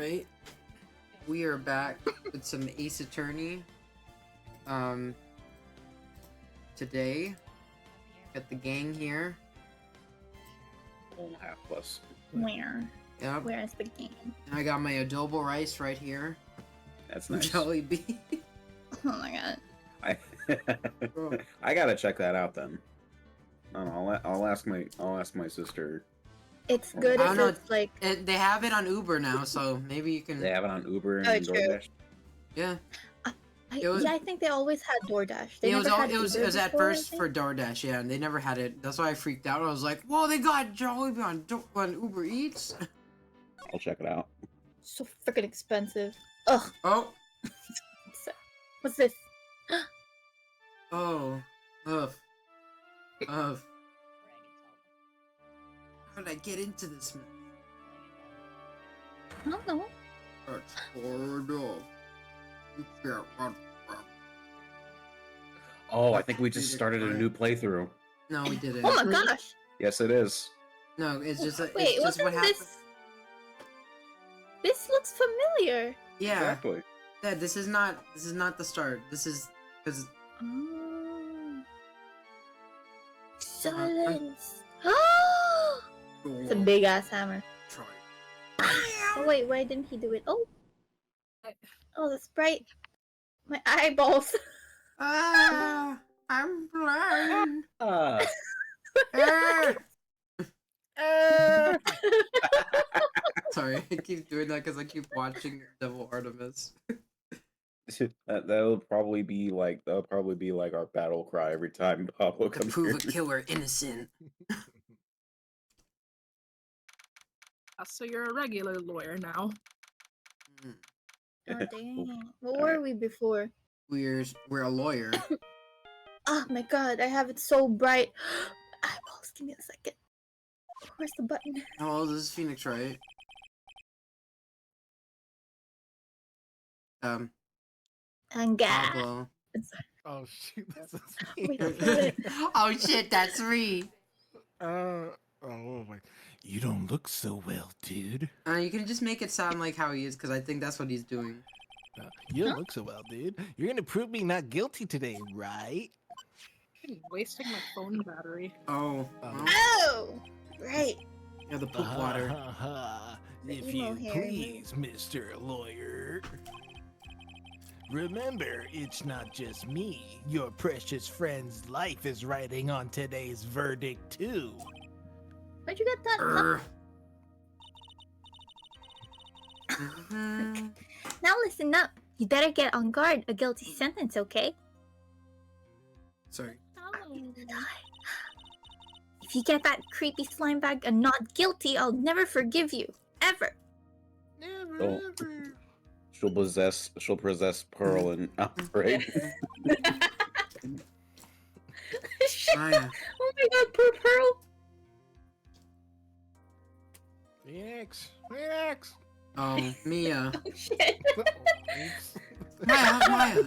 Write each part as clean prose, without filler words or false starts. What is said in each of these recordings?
Alright. We are back with some Ace Attorney. Today. Got the gang here. 1.5 plus. Where? Yep. Where is the game? And I got my adobo rice right here. That's nice. Jelly bean. Oh my god. I gotta check that out then. I don't know, I'll ask my sister. It's good I if don't know. it's like. They have it on Uber now, so maybe you can. They have it on Uber and Oh, true. DoorDash. Yeah. I think they always had DoorDash. They It was never had it was Uber at before, I first think? for DoorDash, yeah, and they never had it. That's why I freaked out. I was like, "Whoa, they got Jollibee on Uber Eats." I'll check it out. So freaking expensive. Ugh. Oh, What's this? oh, ugh. How did I get into this mess? I don't know. That's hard off. You can't run from. Oh, I think we just started a new playthrough. No, we didn't. Oh my gosh. Yes, it is. No, it's just Wait, it's just wasn't what happened. this? This looks familiar. Yeah, Exactly. yeah. This is not the start. This is because Oh. Silence. Oh! It's a big ass hammer. Try. Oh wait, why didn't he do it? Oh. Oh, the sprite. My eyeballs. Ah, I'm blind. Ah. Ah. Sorry, I keep doing that because I keep watching Devil Artemis. That'll probably be like our battle cry every time Pablo To comes prove here. a killer innocent. So you're a regular lawyer now. Mm. Oh dang. What were we before? We're a lawyer. Oh my god, I have it so bright. Eyeballs, give me a second. Where's the button? Oh, this is Phoenix, right? And gah. Pablo. Oh shoot, this is Wait, me. wait. Oh shit, that's me. Oh my! You don't look so well, dude. You can just make it sound like how he is, because I think that's what he's doing. You don't look so well, dude. You're gonna prove me not guilty today, right? I'm wasting my phone battery. Oh, well, Oh! Right. yeah, the poop water. The If emo you hair. please, Mr. Lawyer. Remember, it's not just me. Your precious friend's life is riding on today's verdict, too. Where'd you get that? Urgh. Mhm. Now listen up. You better get on guard. A guilty sentence, okay? Sorry. If you get that creepy slime bag and not guilty, I'll never forgive you. Ever. Never, Oh. ever. She'll possess Pearl and Outbreak. Shit. Maya. Oh my god, poor Pearl. Phoenix. Oh, Mia. Oh shit. Oops. Maya, Maya.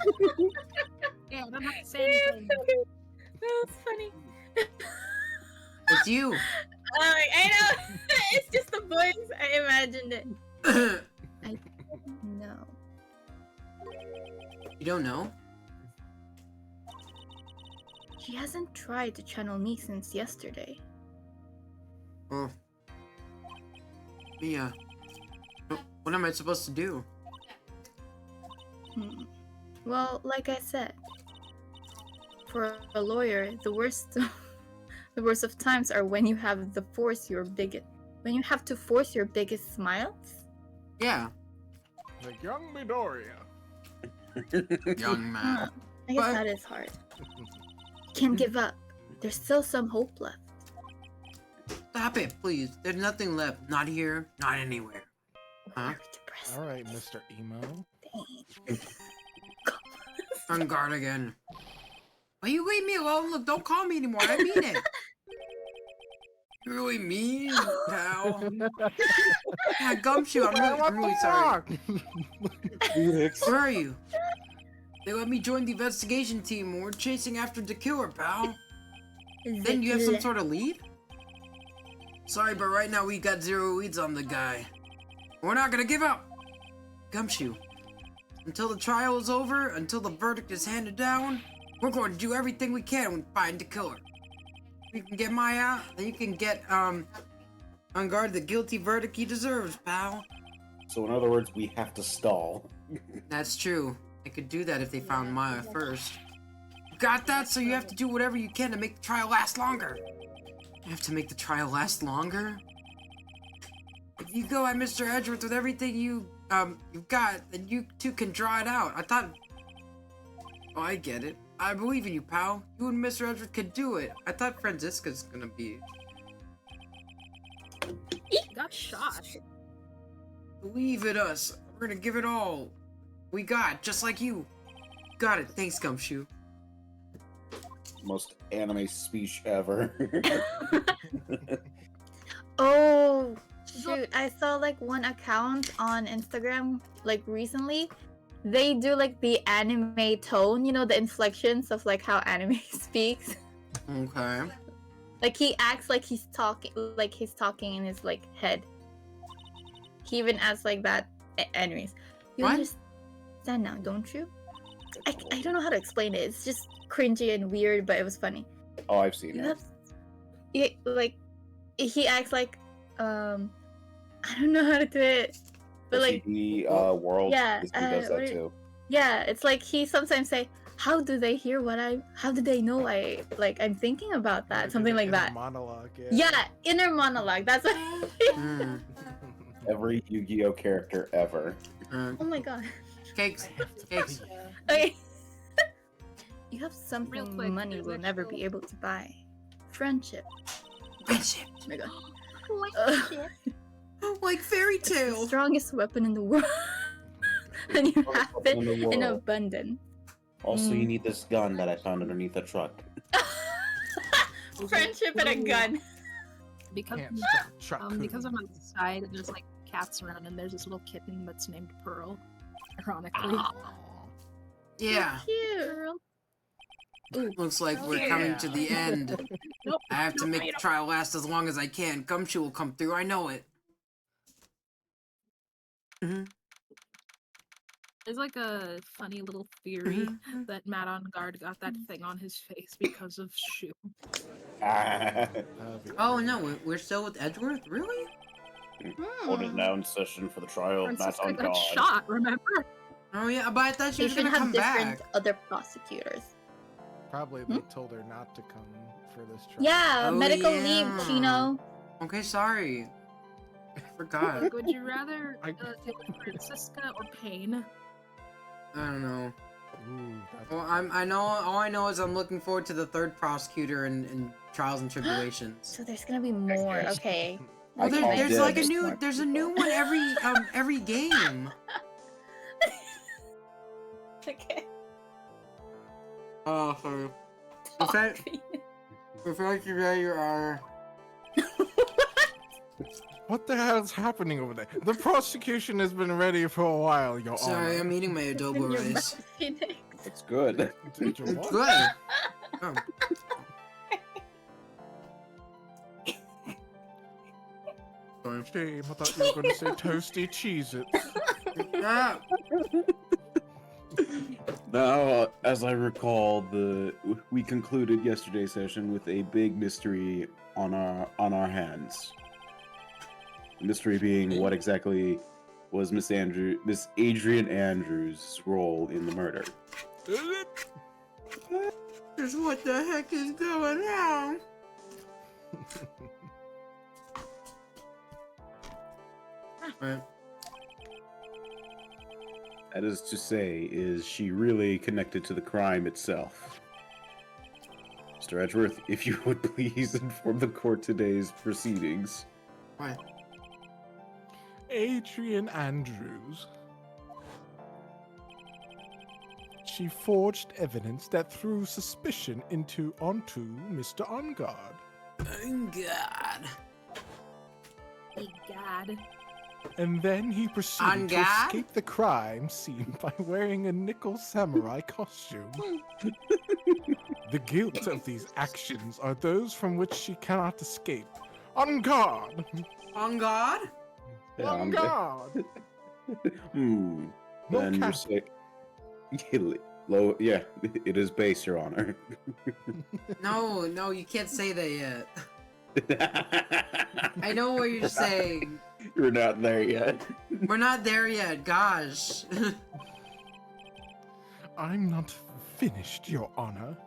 Yeah, I don't have to say anything. That's funny. It's you. I know. It's just the voice. I imagined it. No. You don't know? He hasn't tried to channel me since yesterday. Oh. Mia. What am I supposed to do? Well, like I said, for a lawyer, the worst the worst of times are when you have to force your biggest smiles. Yeah. The young Midoriya. Young man. I guess But- that is hard. You can't give up. There's still some hope left. Stop it, please. There's nothing left. Not here, not anywhere. Huh? Very depressing. All right, Mr. Emo. Dang. On guard again. Will you leave me alone? Look, don't call me anymore. I mean it. You're really mean, pal. Yeah, Gumshoe, I'm really sorry. Where are you? They let me join the investigation team. We're chasing after the killer, pal. Then you have some sort of lead? Sorry, but right now we got 0 leads on the guy. We're not gonna give up. Gumshoe, until the trial is over, until the verdict is handed down, we're going to do everything we can to find the killer. If you can get Maya out, then you can get, On Guard the guilty verdict he deserves, pal. So in other words, we have to stall. That's true. I could do that if they found Maya first. Got that? So you have to do whatever you can to make the trial last longer. You have to make the trial last longer? If you go at Mr. Edgeworth with everything you've got, then you two can draw it out. I thought... Oh, I get it. I believe in you, pal. You and Mr. Edgeworth could do it. I thought Franziska's gonna be... He got shot. Believe in us. We're gonna give it all. We got, just like you. Got it. Thanks, Gumshoe. Most anime speech ever. Oh, shoot. I saw like one account on Instagram like recently. They do like the anime tone, you know, the inflections of like how anime speaks. Okay. Like he acts like he's talking in his like head. He even acts like that. Anyways, you What? understand now, don't you? I don't know how to explain it. It's just cringy and weird, but it was funny. Oh, I've seen You it. have, like, he acts like I don't know how to do it, but like the world yeah, basically does what that it- too. yeah, it's like he sometimes say, "How do they hear what how do they know I'm thinking about that?" Something like that. Monologue. Yeah, inner monologue. That's what. Hmm. Every Yu-Gi-Oh character ever. Oh my god. Cakes. Cakes. Okay. You have something Real quick, money there's will never be able to buy. Friendship. Friendship. Oh my god. Like fairy It's the tale. strongest weapon in the world. And you Strongest have weapon it in the in world. abundance. Also, you Mm. need this gun that I found underneath the truck. Friendship and a gun. Because Can't stop truck. because I'm outside and there's like cats around and there's this little kitten that's named Pearl. Ironically. Yeah. Cute. Looks like we're coming to the end. Nope. I have to nope, make the trial last as long as I can. Gumshoe will come through. I know it. There's like a funny little theory that Matt on Guard got that thing on his face because of Shoe. Oh no, we're still with Edgeworth? Really? Hold it down session for the trial. That's Francisca on got God. shot, remember? Oh yeah, but I thought she They was should gonna have come different back. other prosecutors. Probably they told her not to come for this trial. Yeah, Oh, medical yeah. leave, Chino. Okay, sorry. I forgot. Like, would you rather I- deal with Francisca or Pain? I don't know. Ooh, that's Well, all I know is I'm looking forward to the third prosecutor in Trials and Tribulations. So there's gonna be more. Okay. Well, I call there's like a dibs. new there's a new one every game. Okay. Oh, sorry. Professor, you are. What the hell's happening over there? The prosecution has been ready for a while, Your Sorry, Honor. I'm eating my adobo Your rice. mouth, Phoenix. It's good. Did you It's what? good. Oh. Sorry. Shame, I thought you were going to say toasty Cheez-Its. Ah, Now, as I recall, we concluded yesterday's session with a big mystery on our hands. The mystery being what exactly was Miss Adrian Andrews' role in the murder. just what the heck is going on? Right. That is to say, is she really connected to the crime itself? Mr. Edgeworth, if you would please inform the court today's proceedings. What? Adrian Andrews. She forged evidence that threw suspicion onto Mr. Ongard. Oh, God. Hey, God. And then he proceeded to Ongard? escape the crime scene by wearing a nickel samurai costume. The guilt of these actions are those from which she cannot escape. On guard! On God? Yeah, On I'm- guard! Hmm. No Then you're cap. sick. Low. Yeah, it is base, Your Honor. No, no, you can't say that yet. I know what you're saying. You're not there yet. We're not there yet, gosh. I'm not finished, Your Honor.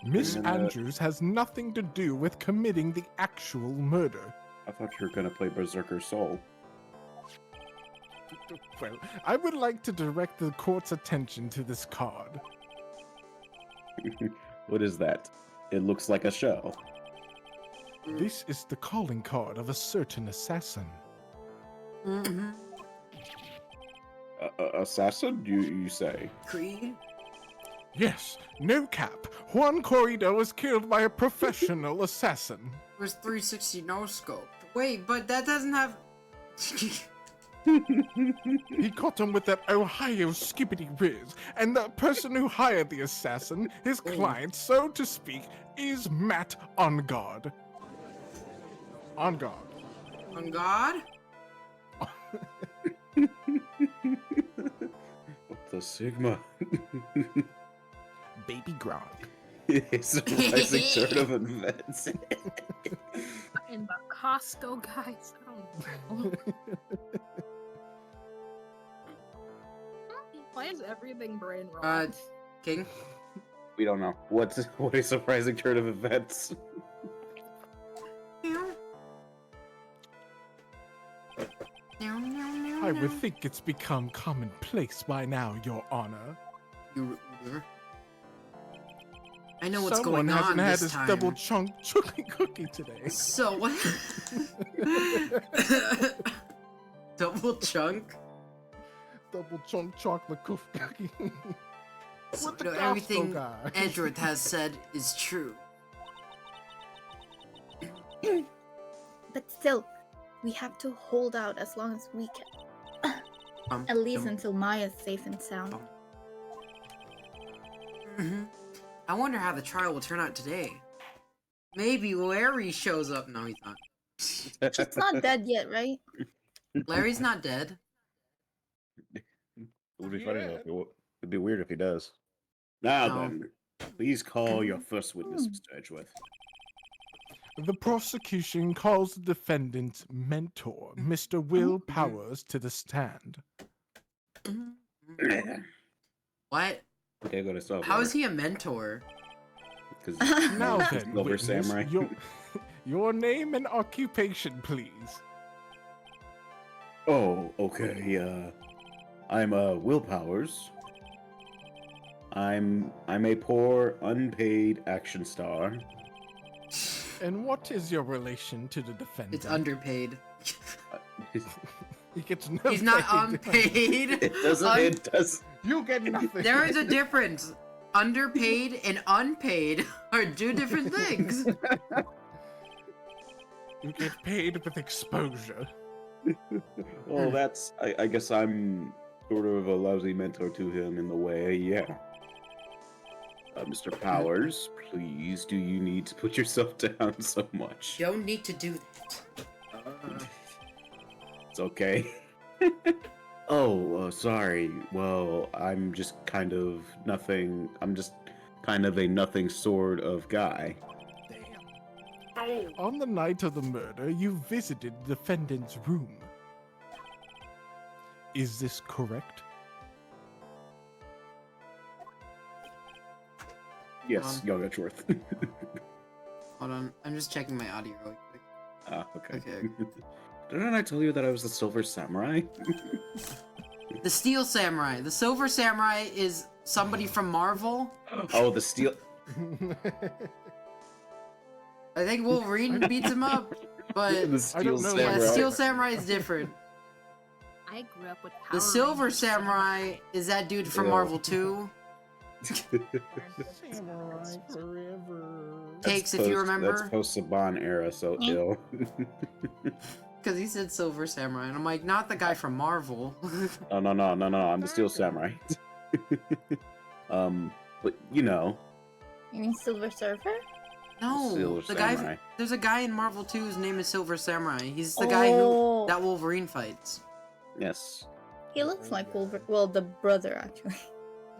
Miss Mm, Andrews has nothing to do with committing the actual murder. I thought you were gonna play Berserker Soul. Well, I would like to direct the court's attention to this card. What is that? It looks like a show. This is the calling card of a certain assassin. Mm-hmm. Assassin? You say? Creed? Yes, no cap. Juan Corrido was killed by a professional assassin. It was 360 no scope. Wait, but that doesn't have. He caught him with that Ohio skibbity riz, and the person who hired the assassin, his client, so to speak, is Matt On Guard. On Guard. On God? What the Sigma? Baby Gronk. It's a rising turn of events. And the Costco guys. I don't know. Why is everything brain rot? King? We don't know. What a surprising turn of events. I would think it's become commonplace by now, Your Honor. I know what's Someone going on hasn't had this his time. double chunk chocolate cookie today. So what? Double chunk? Double chunk chocolate cookie. So With the Costco everything guy. Edgeworth has said is true. But still, we have to hold out as long as we can. At least until Maya's safe and sound. Mhm. I wonder how the trial will turn out today. Maybe Larry shows up. No, he's not. She's not dead yet, right? Larry's not dead. It would be funny though. It'd be weird if he does. Now No. then, please call your first witness, Mr. Edgeworth. The prosecution calls the defendant's mentor, Mr. Will Powers, to the stand. What? Okay, go to stop. How is he a mentor? Because Now then, Silver witness, Samurai. your name and occupation, please. Oh, okay. I'm Will Powers. I'm a poor, unpaid action star. And what is your relation to the defendant? It's underpaid. He gets no He's not pay. unpaid. It doesn't. It does. You get nothing. There is a difference. Underpaid and unpaid are two different things. You get paid with exposure. Well, that's. I guess I'm sort of a lousy mentor to him in the way. Yeah. Mr. Powers, please, do you need to put yourself down so much? Don't need to do that. It's okay. Oh, sorry. Well, I'm just kind of nothing. I'm just kind of a nothing sort of guy. On the night of the murder, you visited the defendant's room. Is this correct? Yes, Young Edgeworth. Hold on, I'm just checking my audio really quick. Okay. Okay. Didn't I tell you that I was the Silver Samurai? The Steel Samurai. The Silver Samurai is somebody from Marvel. Oh, the steel. I think Wolverine beats him up, but The Steel know. yeah, Samurai. Steel Samurai is different. I grew up with The Power Silver Rangers, so- Samurai is that dude from Yeah. Marvel 2. Samurai forever. Takes, if you remember. That's post Saban era, so ill. Because he said Silver Samurai, and I'm like, not the guy from Marvel. No, I'm the Steel Samurai. But you know, You mean Silver Surfer? No, Silver the guy. Samurai. There's a guy in Marvel 2 whose name is Silver Samurai. He's the guy who that Wolverine fights. Yes. He looks like Wolverine. Well, the brother actually.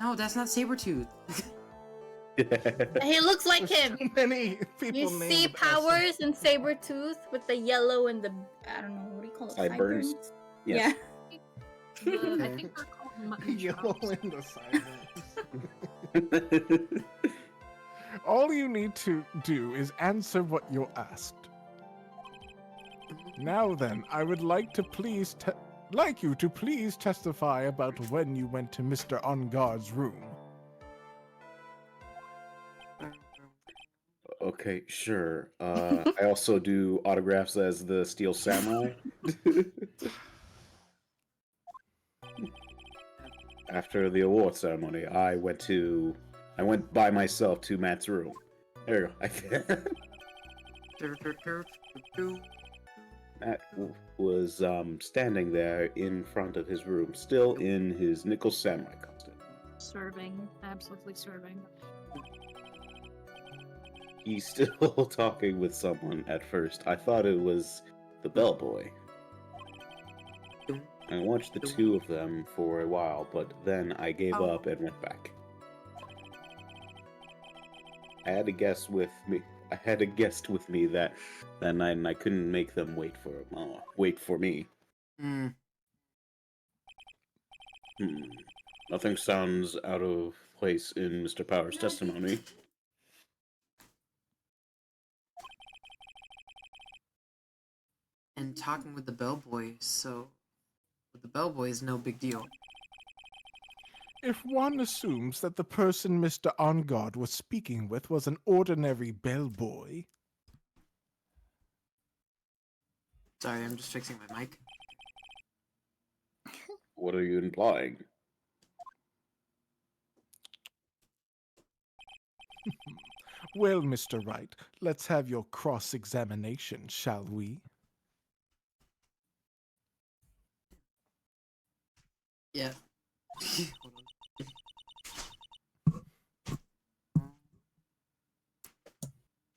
No, that's not Sabretooth. He looks like There's him. so many people You named see S. Powers and Sabretooth with the yellow and the I don't know what do you call it? Sideburns? Yeah. I Okay. think they're called mutton Yellow chops. in the sideburns. All you need to do is answer what you're asked. Now then, I would like to like you to please testify about when you went to Mr. On Guard's room. Okay, sure. I also do autographs as the Steel Samurai. After the award ceremony, I went by myself to Matt's room. There you go. Matt was standing there in front of his room, still in his nickel samurai costume. Serving, absolutely serving. He's still talking with someone at first. I thought it was the bellboy. I watched the two of them for a while, but then I gave up and went back. I had a guest with me that night, and I couldn't make them wait for me. Hmm. Nothing sounds out of place in Mr. Power's testimony. And talking with the bellboy, so with the bellboy is no big deal. If one assumes that the person Mr. On Guard was speaking with was an ordinary bellboy, Sorry, I'm just fixing my mic. What are you implying? well, Mr. Wright, let's have your cross-examination, shall we? Yeah.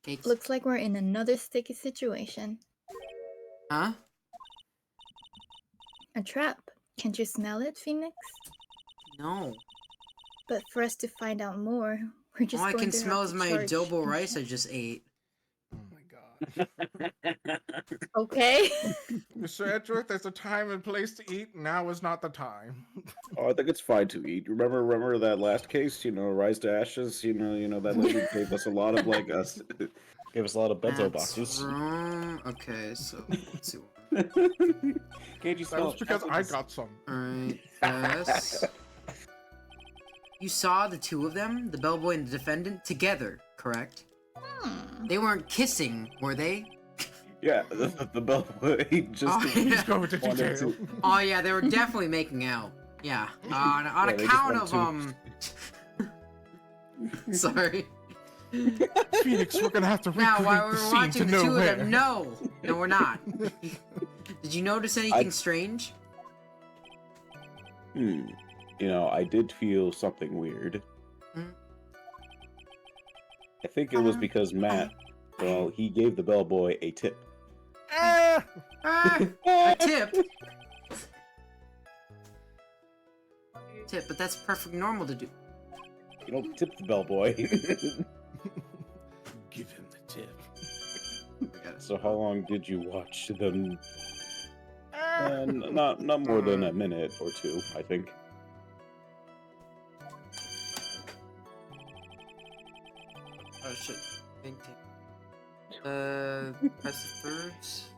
Cakes. Looks like we're in another sticky situation. Huh? A trap. Can't you smell it, Phoenix? No. But for us to find out more, we're just All I going can to smell have is to my charge adobo rice I just ate. Oh my god. Okay. Mr. Edgeworth, there's a time and place to eat. Now is not the time. Oh, I think it's fine to eat. Remember that last case? Rise to Ashes. That lady gave us a lot of gave us a lot of bento That's boxes. wrong. Okay, so let's see. Can't you That smell? was because I got some. Alright, yes. You saw the two of them, the bellboy and the defendant, together, correct? They weren't kissing, were they? Yeah, the bellboy just. Oh, Please yeah. go into wanted detail. to- Oh yeah, they were definitely making out. Yeah. On Yeah, they just account want of Sorry. Phoenix, we're gonna have to Now, recreate while the we're scene watching to the know two where. of them, no, we're not. Did you notice anything strange? I did feel something weird. Hmm? I think it was because Matt, he gave the bellboy a tip. Ah! A tip. Tip, but that's perfectly normal to do. You don't tip the bellboy. Give him the tip. So how long did you watch them? Ah! Not more than a minute or two, I think. Oh shit. Big tip. Press the thirds.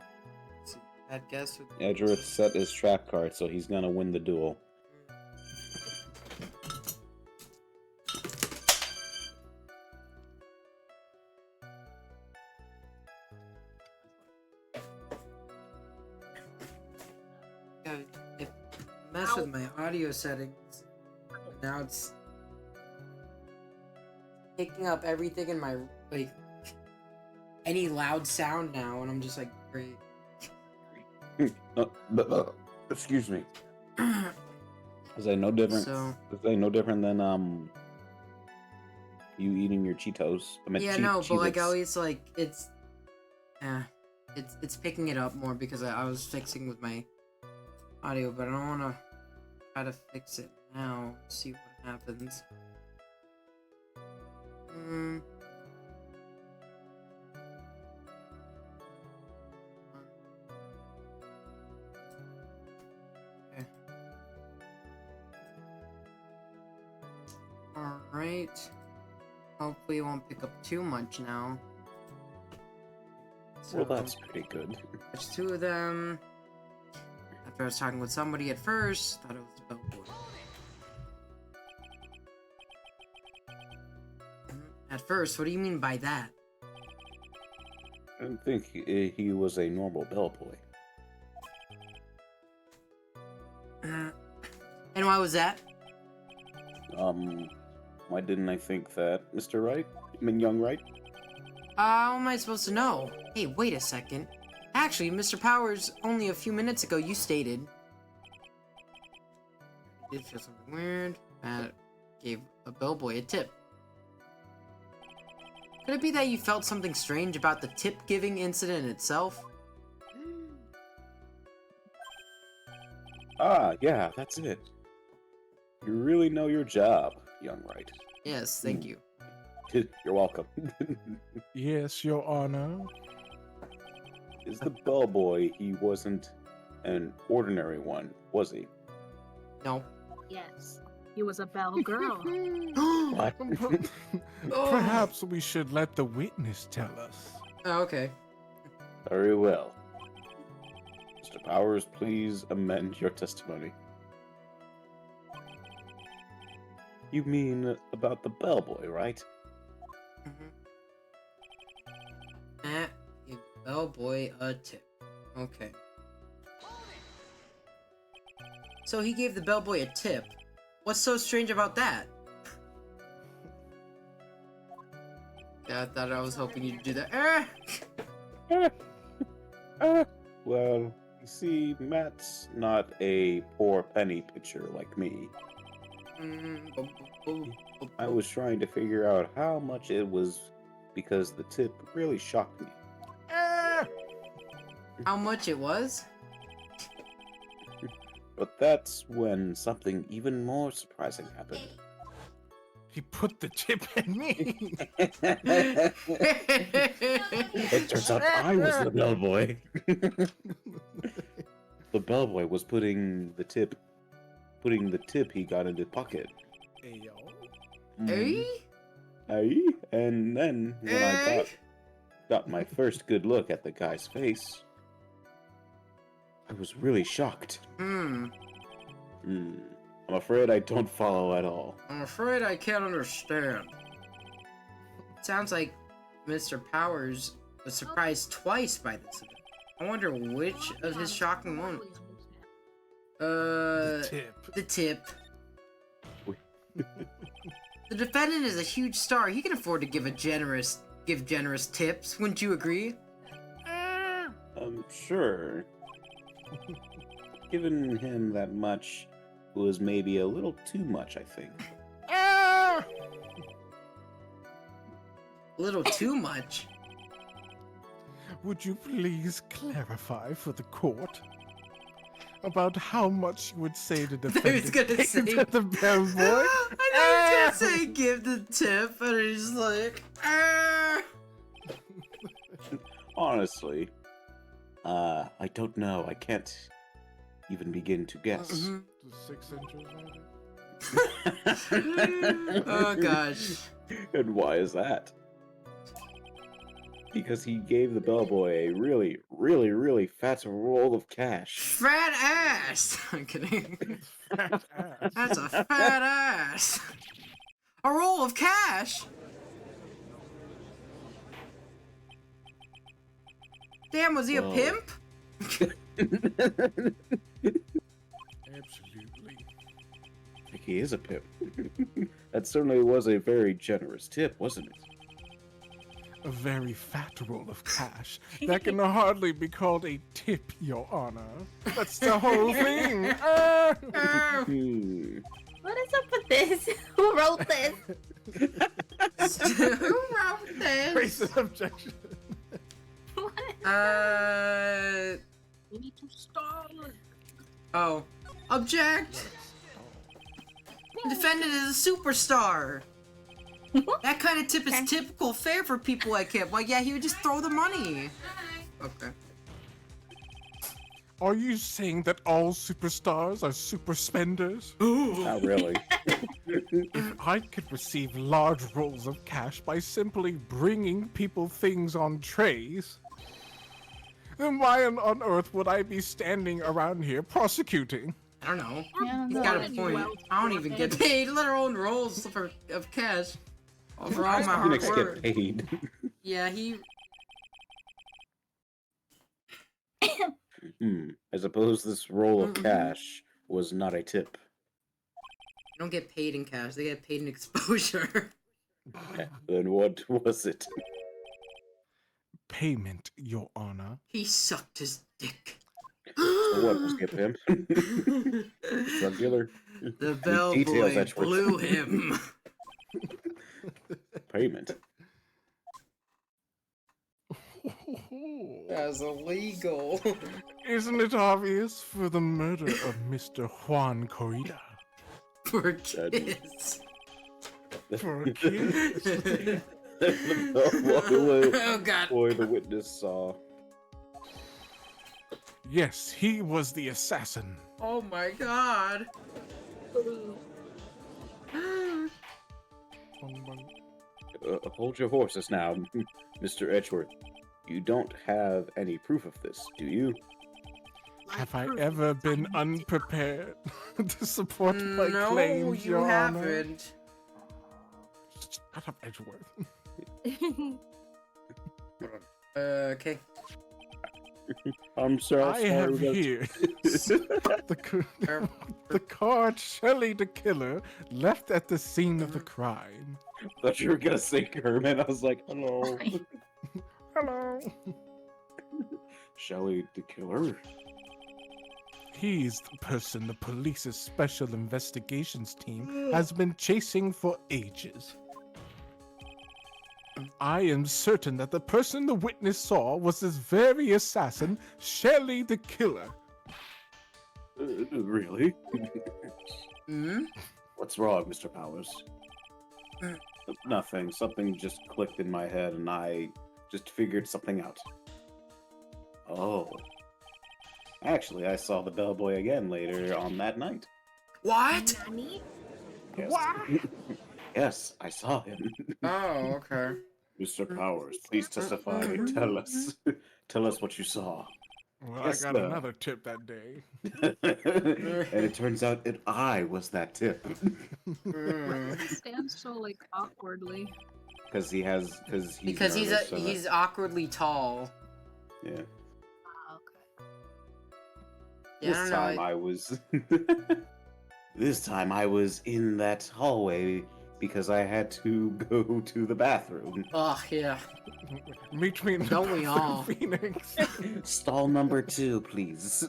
Let's see. Bad guess. Edgeworth set his trap card, so he's gonna win the duel. Yeah, it messed with my audio settings. Now it's picking up everything in my any loud sound now, and I'm just like, great. Excuse me. Is that no different? So Is that no different than you eating your Cheetos? I meant yeah, no, but like at least like it's picking it up more because I was fixing with my audio, but I don't want to try to fix it now. See what happens. Okay. All right. Hopefully, it won't pick up too much now. Well, that's pretty good. There's two of them. After I was talking with somebody at first, thought it was the bellboy. At first, what do you mean by that? I didn't think he was a normal bellboy. And why was that? Why didn't I think that, Mr. Wright? I mean, Young Wright? How am I supposed to know? Hey, wait a second. Actually, Mr. Powers, only a few minutes ago you stated... I did feel something weird. Matt gave a bellboy a tip. Could it be that you felt something strange about the tip-giving incident itself? Ah, yeah, that's it. You really know your job, Young Wright. Yes, thank you. You're welcome. Yes, Your Honor. Is the bellboy, he wasn't an ordinary one, was he? No. Yes, he was a bell girl. What? Perhaps we should let the witness tell us. Oh, okay. Very well. Mr. Powers, please amend your testimony. You mean about the bellboy, right? Matt gave the bellboy a tip. Okay. So he gave the bellboy a tip. What's so strange about that? Yeah, I thought I was hoping you'd do that. Well, you see, Matt's not a poor penny pitcher like me. I was trying to figure out how much it was because the tip really shocked me. How much it was? But that's when something even more surprising happened. He put the tip in me. It turns out I was the bellboy. The bellboy was putting the tip he got in his pocket. Ayo. Eh? Aye? And then when I Eh? got my first good look at the guy's face, I was really shocked. I'm afraid I don't follow at all. I'm afraid I can't understand. Sounds like Mr. Powers was surprised twice by this event. I wonder which of his shocking moments. The tip. The tip. The defendant is a huge star. He can afford to give generous tips. Wouldn't you agree? Sure. Giving him that much was maybe a little too much, I think. A little too much. Would you please clarify for the court about how much you would say to I was defendant gonna take say- to the bellboy? I was gonna say give the tip, and he's like, Honestly, I don't know. I can't even begin to guess. Mhm. 6 inches, maybe? Oh gosh. And why is that? Because he gave the bellboy a really, really, really fat roll of cash. Fat ass! I'm kidding. Fat ass. That's a fat ass! A roll of cash! Damn, was he a Whoa. pimp? Absolutely. I think he is a pimp. That certainly was a very generous tip, wasn't it? A very fat roll of cash. That can hardly be called a tip, Your Honor. That's the whole thing. Hmm. What is up with this? Who wrote this? Who wrote this? Racist objection. What? We need to stall. Oh. Object! Defended as a superstar! That kind of tip is Okay. typical fare for people like him. Like, yeah, he would just throw the money. Okay. Are you saying that all superstars are super spenders? Not really. If I could receive large rolls of cash by simply bringing people things on trays, then why on earth would I be standing around here prosecuting? I don't know. Yeah, He's no. got a Well, point. well, I don't even get paid, let alone rolls of cash. For all my hard Phoenix work. get paid. Yeah, he... I suppose this roll of Mhm. cash was not a tip. They don't get paid in cash, they get paid in exposure. Then what was it? Payment, Your Honor. He sucked his dick. So what was it, pimp? Drug dealer? The bellboy details, Edgeworth. blew him. Payment. That's illegal. Isn't it obvious for the murder of Mr. Juan Corrida? For kids. For a kid? Oh god. Boy, the witness saw. Yes, he was the assassin. Oh my god. Hold your horses now, Mr. Edgeworth. You don't have any proof of this, do you? Have I ever been unprepared to support my No, claims, you Your Honor? haven't. Shut up, Edgeworth. Okay. I'm so I sorry. have that- here the card Shelley the Killer left at the scene of the crime. Thought you were gonna say Kermit. I was like, hello. Hello. Shelley the killer? He's the person the police's special investigations team has been chasing for ages. I am certain that the person the witness saw was this very assassin, Shelley the Killer. Really? Hmm? What's wrong, Mr. Powers? Nothing. Something just clicked in my head and I just figured something out. Oh. Actually, I saw the bellboy again later on that night. What? Yes. What? Yes, I saw him. Oh, okay. Mr. Powers, please testify. Tell us. Tell us what you saw. Well, Yes, I got sir. another tip that day. And it turns out I was that tip. Hmm. He stands so like awkwardly. Because he's Because nervous, so he's awkwardly tall. yeah. Oh, okay. Yeah, This I don't know. time I was this time I was in that hallway because I had to go to the bathroom. Oh yeah. Meet me in the Don't we bathroom, all? Phoenix. Stall number 2, please.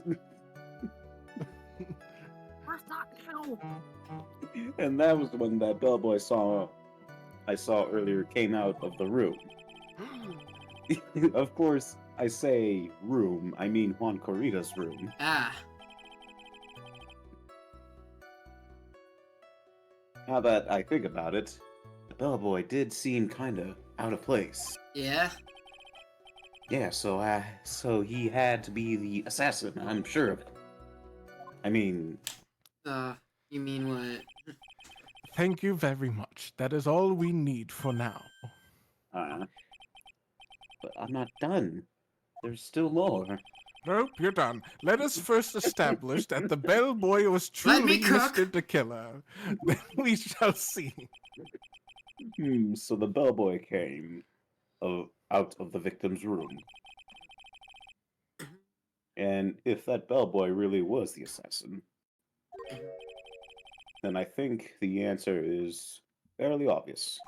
Where's that now? And that was when that bellboy I saw earlier came out of the room. Of course, I say room, I mean Juan Corrida's room. Ah. Now that I think about it, the bellboy did seem kinda out of place. Yeah. Yeah, so he had to be the assassin, I'm sure of it. I mean, You mean what? Thank you very much. That is all we need for now. but I'm not done. There's still more. Nope, you're done. Let us first establish that the bellboy was Let me truly cook. Mr. the Killer. Then we shall see. So the bellboy came out of the victim's room. And if that bellboy really was the assassin, then I think the answer is fairly obvious.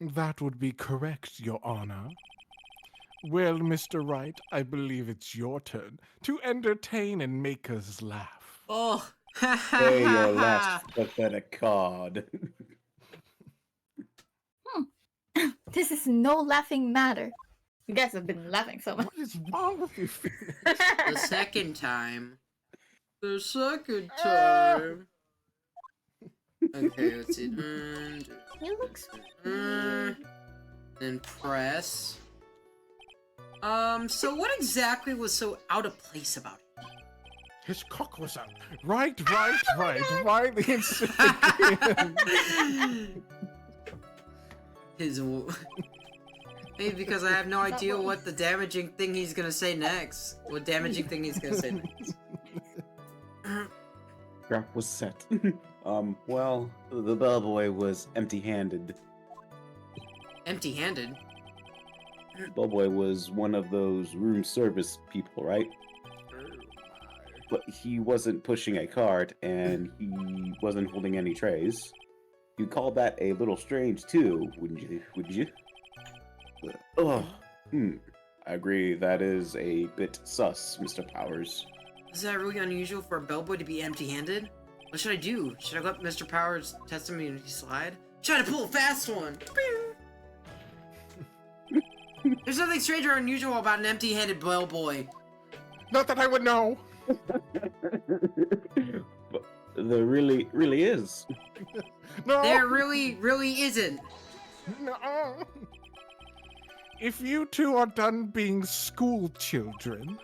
That would be correct, Your Honor. Well, Mr. Wright, I believe it's your turn to entertain and make us laugh. Oh. Play your last pathetic card. This is no laughing matter. You guys have been laughing so much. What is wrong with you, Phoenix? The second time. The second time. Okay, let's see. He looks Mm, and press. So what exactly was so out of place about it? His cock was out. Right the instant. His. Maybe because I have no idea what the damaging thing he's gonna say next. What damaging thing he's gonna say next. Trap was set. Well, the bellboy was empty-handed. Empty-handed? Bellboy was one of those room service people, right? But he wasn't pushing a cart, and he wasn't holding any trays. You'd call that a little strange, too, wouldn't you? Would you? Oh, I agree. That is a bit sus, Mr. Powers. Is that really unusual for a bellboy to be empty-handed? What should I do? Should I let Mr. Powers' testimony slide? Try to pull a fast one! There's nothing strange or unusual about an empty-handed bellboy. Not that I would know. But there really is. No. There really isn't. No. If you two are done being school children,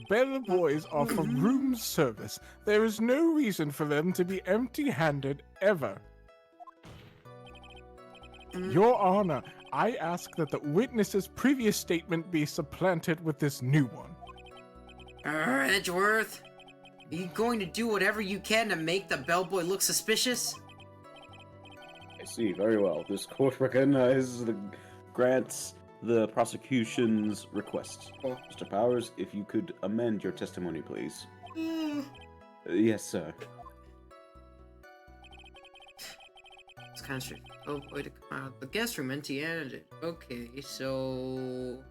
bellboys offer room service. There is no reason for them to be empty-handed ever. Your Honor, I ask that the witness's previous statement be supplanted with this new one. Edgeworth, are you going to do whatever you can to make the bellboy look suspicious? I see, very well. This court recognizes the grants the prosecution's request. Mr. Powers, if you could amend your testimony, please. Yes, sir. It's kind of strange. Oh, way to come out of the guest room, empty-handed. Okay, so...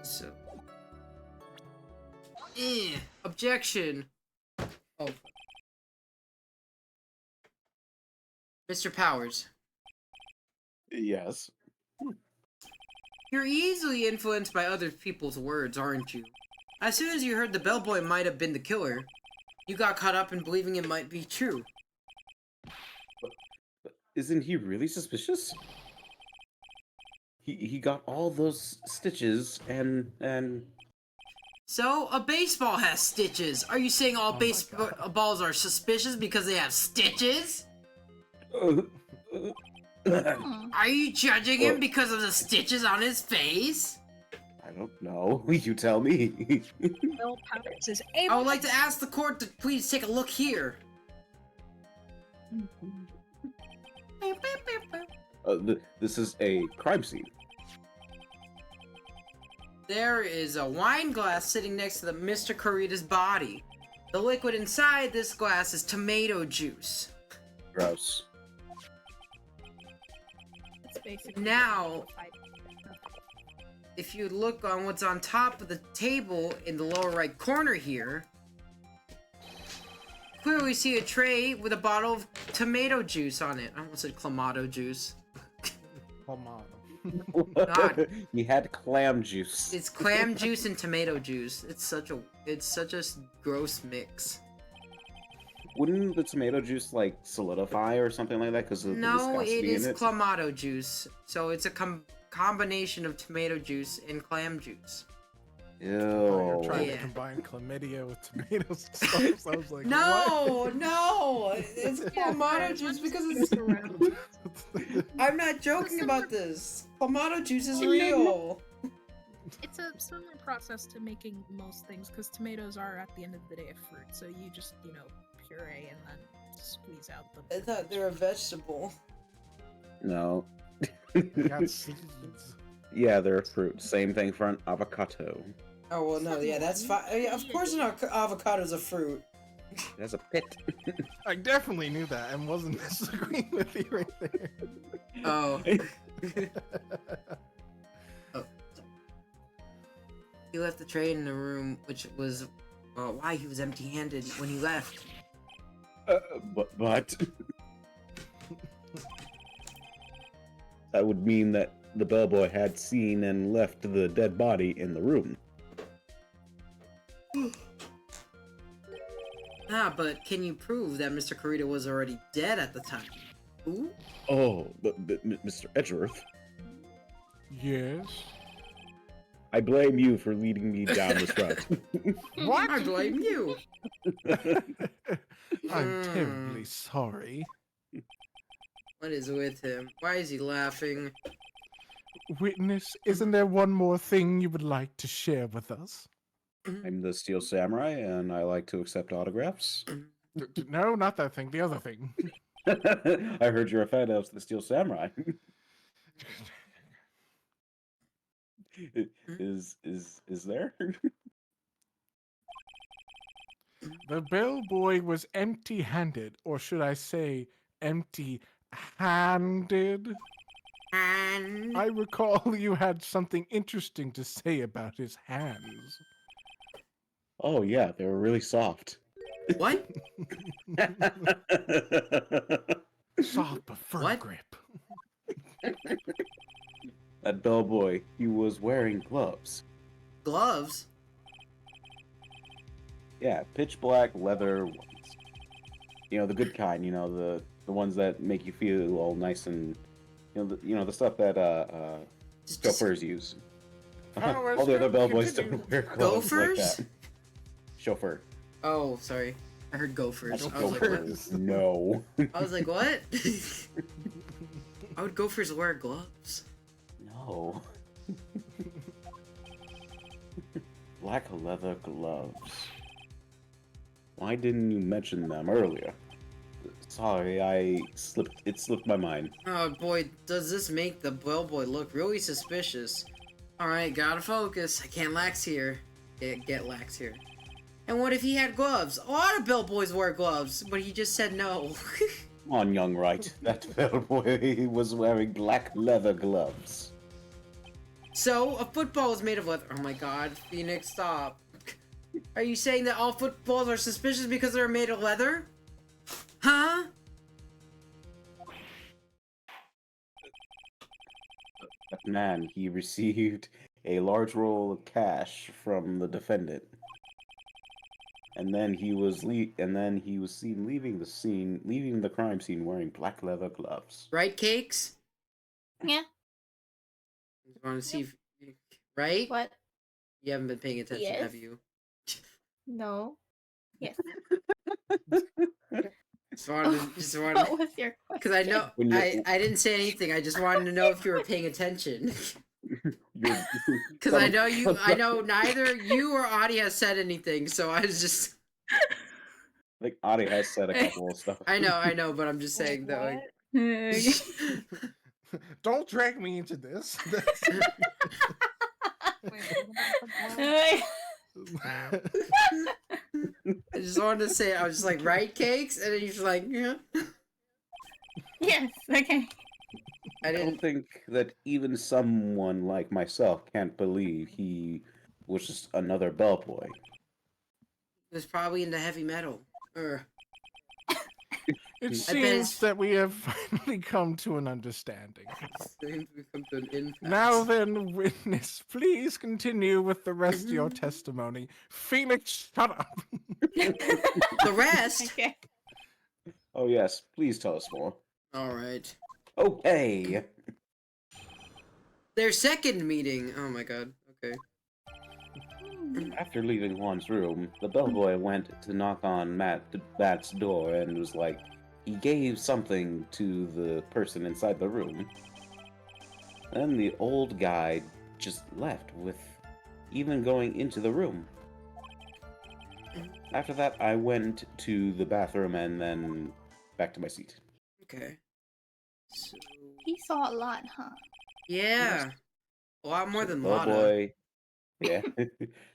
So... Objection! Oh. Mr. Powers. Yes. You're easily influenced by other people's words, aren't you? As soon as you heard the bellboy might have been the killer, you got caught up in believing it might be true. But isn't he really suspicious? He got all those stitches and So, a baseball has stitches. Are you saying all baseballs are suspicious because they have stitches? Are you judging him because of the stitches on his face? I don't know. You tell me. Bill Powers is I able would like to ask the court to please take a look here. This is a crime scene. There is a wine glass sitting next to the Mr. Kurita's body. The liquid inside this glass is tomato juice. Gross. It's basically Now, if you look on what's on top of the table in the lower right corner here, clearly see a tray with a bottle of tomato juice on it. I almost said clamato juice. God. You had clam juice. It's clam juice and tomato juice. It's such a gross mix. Wouldn't the tomato juice like solidify or something like that because of the No, it viscosity is in it? clamato juice. So it's a combination of tomato juice and clam juice. Ew. You're trying Yeah. to combine chlamydia with tomatoes and stuff. So I was like, No, it's clamato juice because it's. I'm not joking about this. Clamato juice is real. It's a similar process to making most things, because tomatoes are, at the end of the day, a fruit. So you just, puree and then squeeze out the. I thought they were a vegetable. No. what? Got seeds. Yeah, they're a fruit. Same thing for an avocado. Oh well, no, yeah, that's fine. Yeah, of course, an avocado's a fruit. It has a pit. I definitely knew that and wasn't disagreeing with you right there. Oh. He left the tray in the room, which was why he was empty-handed when he left. But that would mean that the bellboy had seen and left the dead body in the room. Ah, but can you prove that Mr. Kurita was already dead at the time? Ooh? Oh, but Mr. Edgeworth, Yes. I blame you for leading me down this route. What? I blame you. I'm terribly sorry. What is with him? Why is he laughing? Witness, isn't there one more thing you would like to share with us? I'm the Steel Samurai, and I like to accept autographs. No, not that thing. The other thing. I heard you're a fan of the Steel Samurai. is there? The bellboy was empty-handed, or should I say, empty-handed? And I recall you had something interesting to say about his hands. Oh yeah, they were really soft. what? Soft but firm What? grip. That bellboy, he was wearing gloves. Gloves? Yeah, pitch black leather ones. You know, the good kind. You know, the ones that make you feel all nice and you know the stuff that Just- chauffeurs use. Oh, All the other bellboys continue. don't wear gloves Gophers? like that. Chauffeur. Oh, sorry. I heard gophers. Not I was like, what? gophers. No. I was like, what? How would gophers wear gloves? No. Black leather gloves. Why didn't you mention them earlier? Sorry, it slipped my mind. Oh boy, does this make the bellboy look really suspicious. Alright, gotta focus. I can't lax here. Get lax here. And what if he had gloves? A lot of bellboys wear gloves, but he just said no. Come on, young right. That bellboy was wearing black leather gloves. So, a football is made of leather. Oh my god, Phoenix, stop. Are you saying that all footballs are suspicious because they're made of leather? Huh? That man, he received a large roll of cash from the defendant. And then he was seen leaving the crime scene wearing black leather gloves. Right, Cakes? Yeah. You want to see if... Right? What? You haven't been paying attention, Yes. have you? No. Yes. Just wanted What was your question? because I know When you- I didn't say anything. I just wanted to know if you were paying attention. You're- Because I know neither you or Adi has said anything. So I was just I think Adi has said a couple of stuff. I know, but I'm just saying though. Don't drag me into this. I just wanted to say I was just like right, Cakes, and then you're just like yeah. Yes. Okay. I I didn't. don't think that even someone like myself can't believe he was just another bellboy. It was probably into heavy metal. Or It bet seems it's- that we have finally come to an understanding. we come to an impasse. Now then, witness, please continue with the rest of your testimony. Phoenix, shut up. The rest. Okay. Oh yes, please tell us more. All right. Okay. Their second meeting. Oh my god. Okay. After leaving Juan's room, the bellboy went to knock on Matt's door and was like, he gave something to the person inside the room. Then the old guy just left with even going into the room. After that, I went to the bathroom and then back to my seat. Okay. So He saw a lot, huh? yeah, a lot more So than the Lana. bellboy, yeah.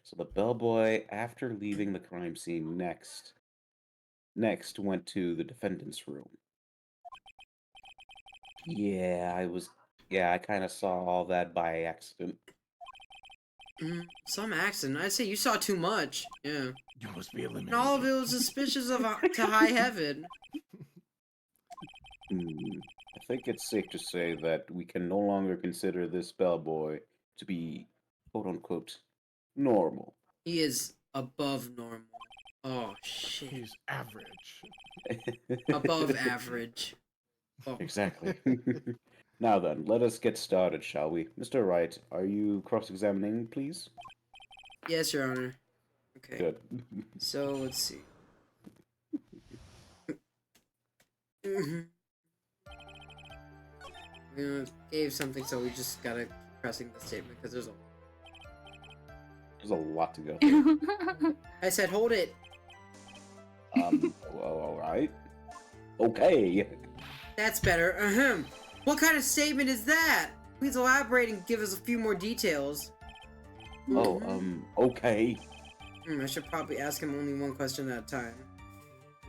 So the bellboy, after leaving the crime scene, next went to the defendant's room. I kind of saw all that by accident. Some accident. I'd say you saw too much. Yeah. You must be eliminated. And all of it was suspicious of to high heaven. Hmm. I think it's safe to say that we can no longer consider this bellboy to be, quote unquote, normal. He is above normal. Oh shit. He's average. Above average. Oh. Exactly. Now then, let us get started, shall we? Mr. Wright, are you cross-examining, please? Yes, Your Honor. Okay. Good. So let's see. Mhm. Gave something, so we just gotta keep pressing the statement because there's a. There's a lot to go through. I said hold it. All right. Okay. That's better. What kind of statement is that? Please elaborate and give us a few more details. Oh, okay. I should probably ask him only one question at a time.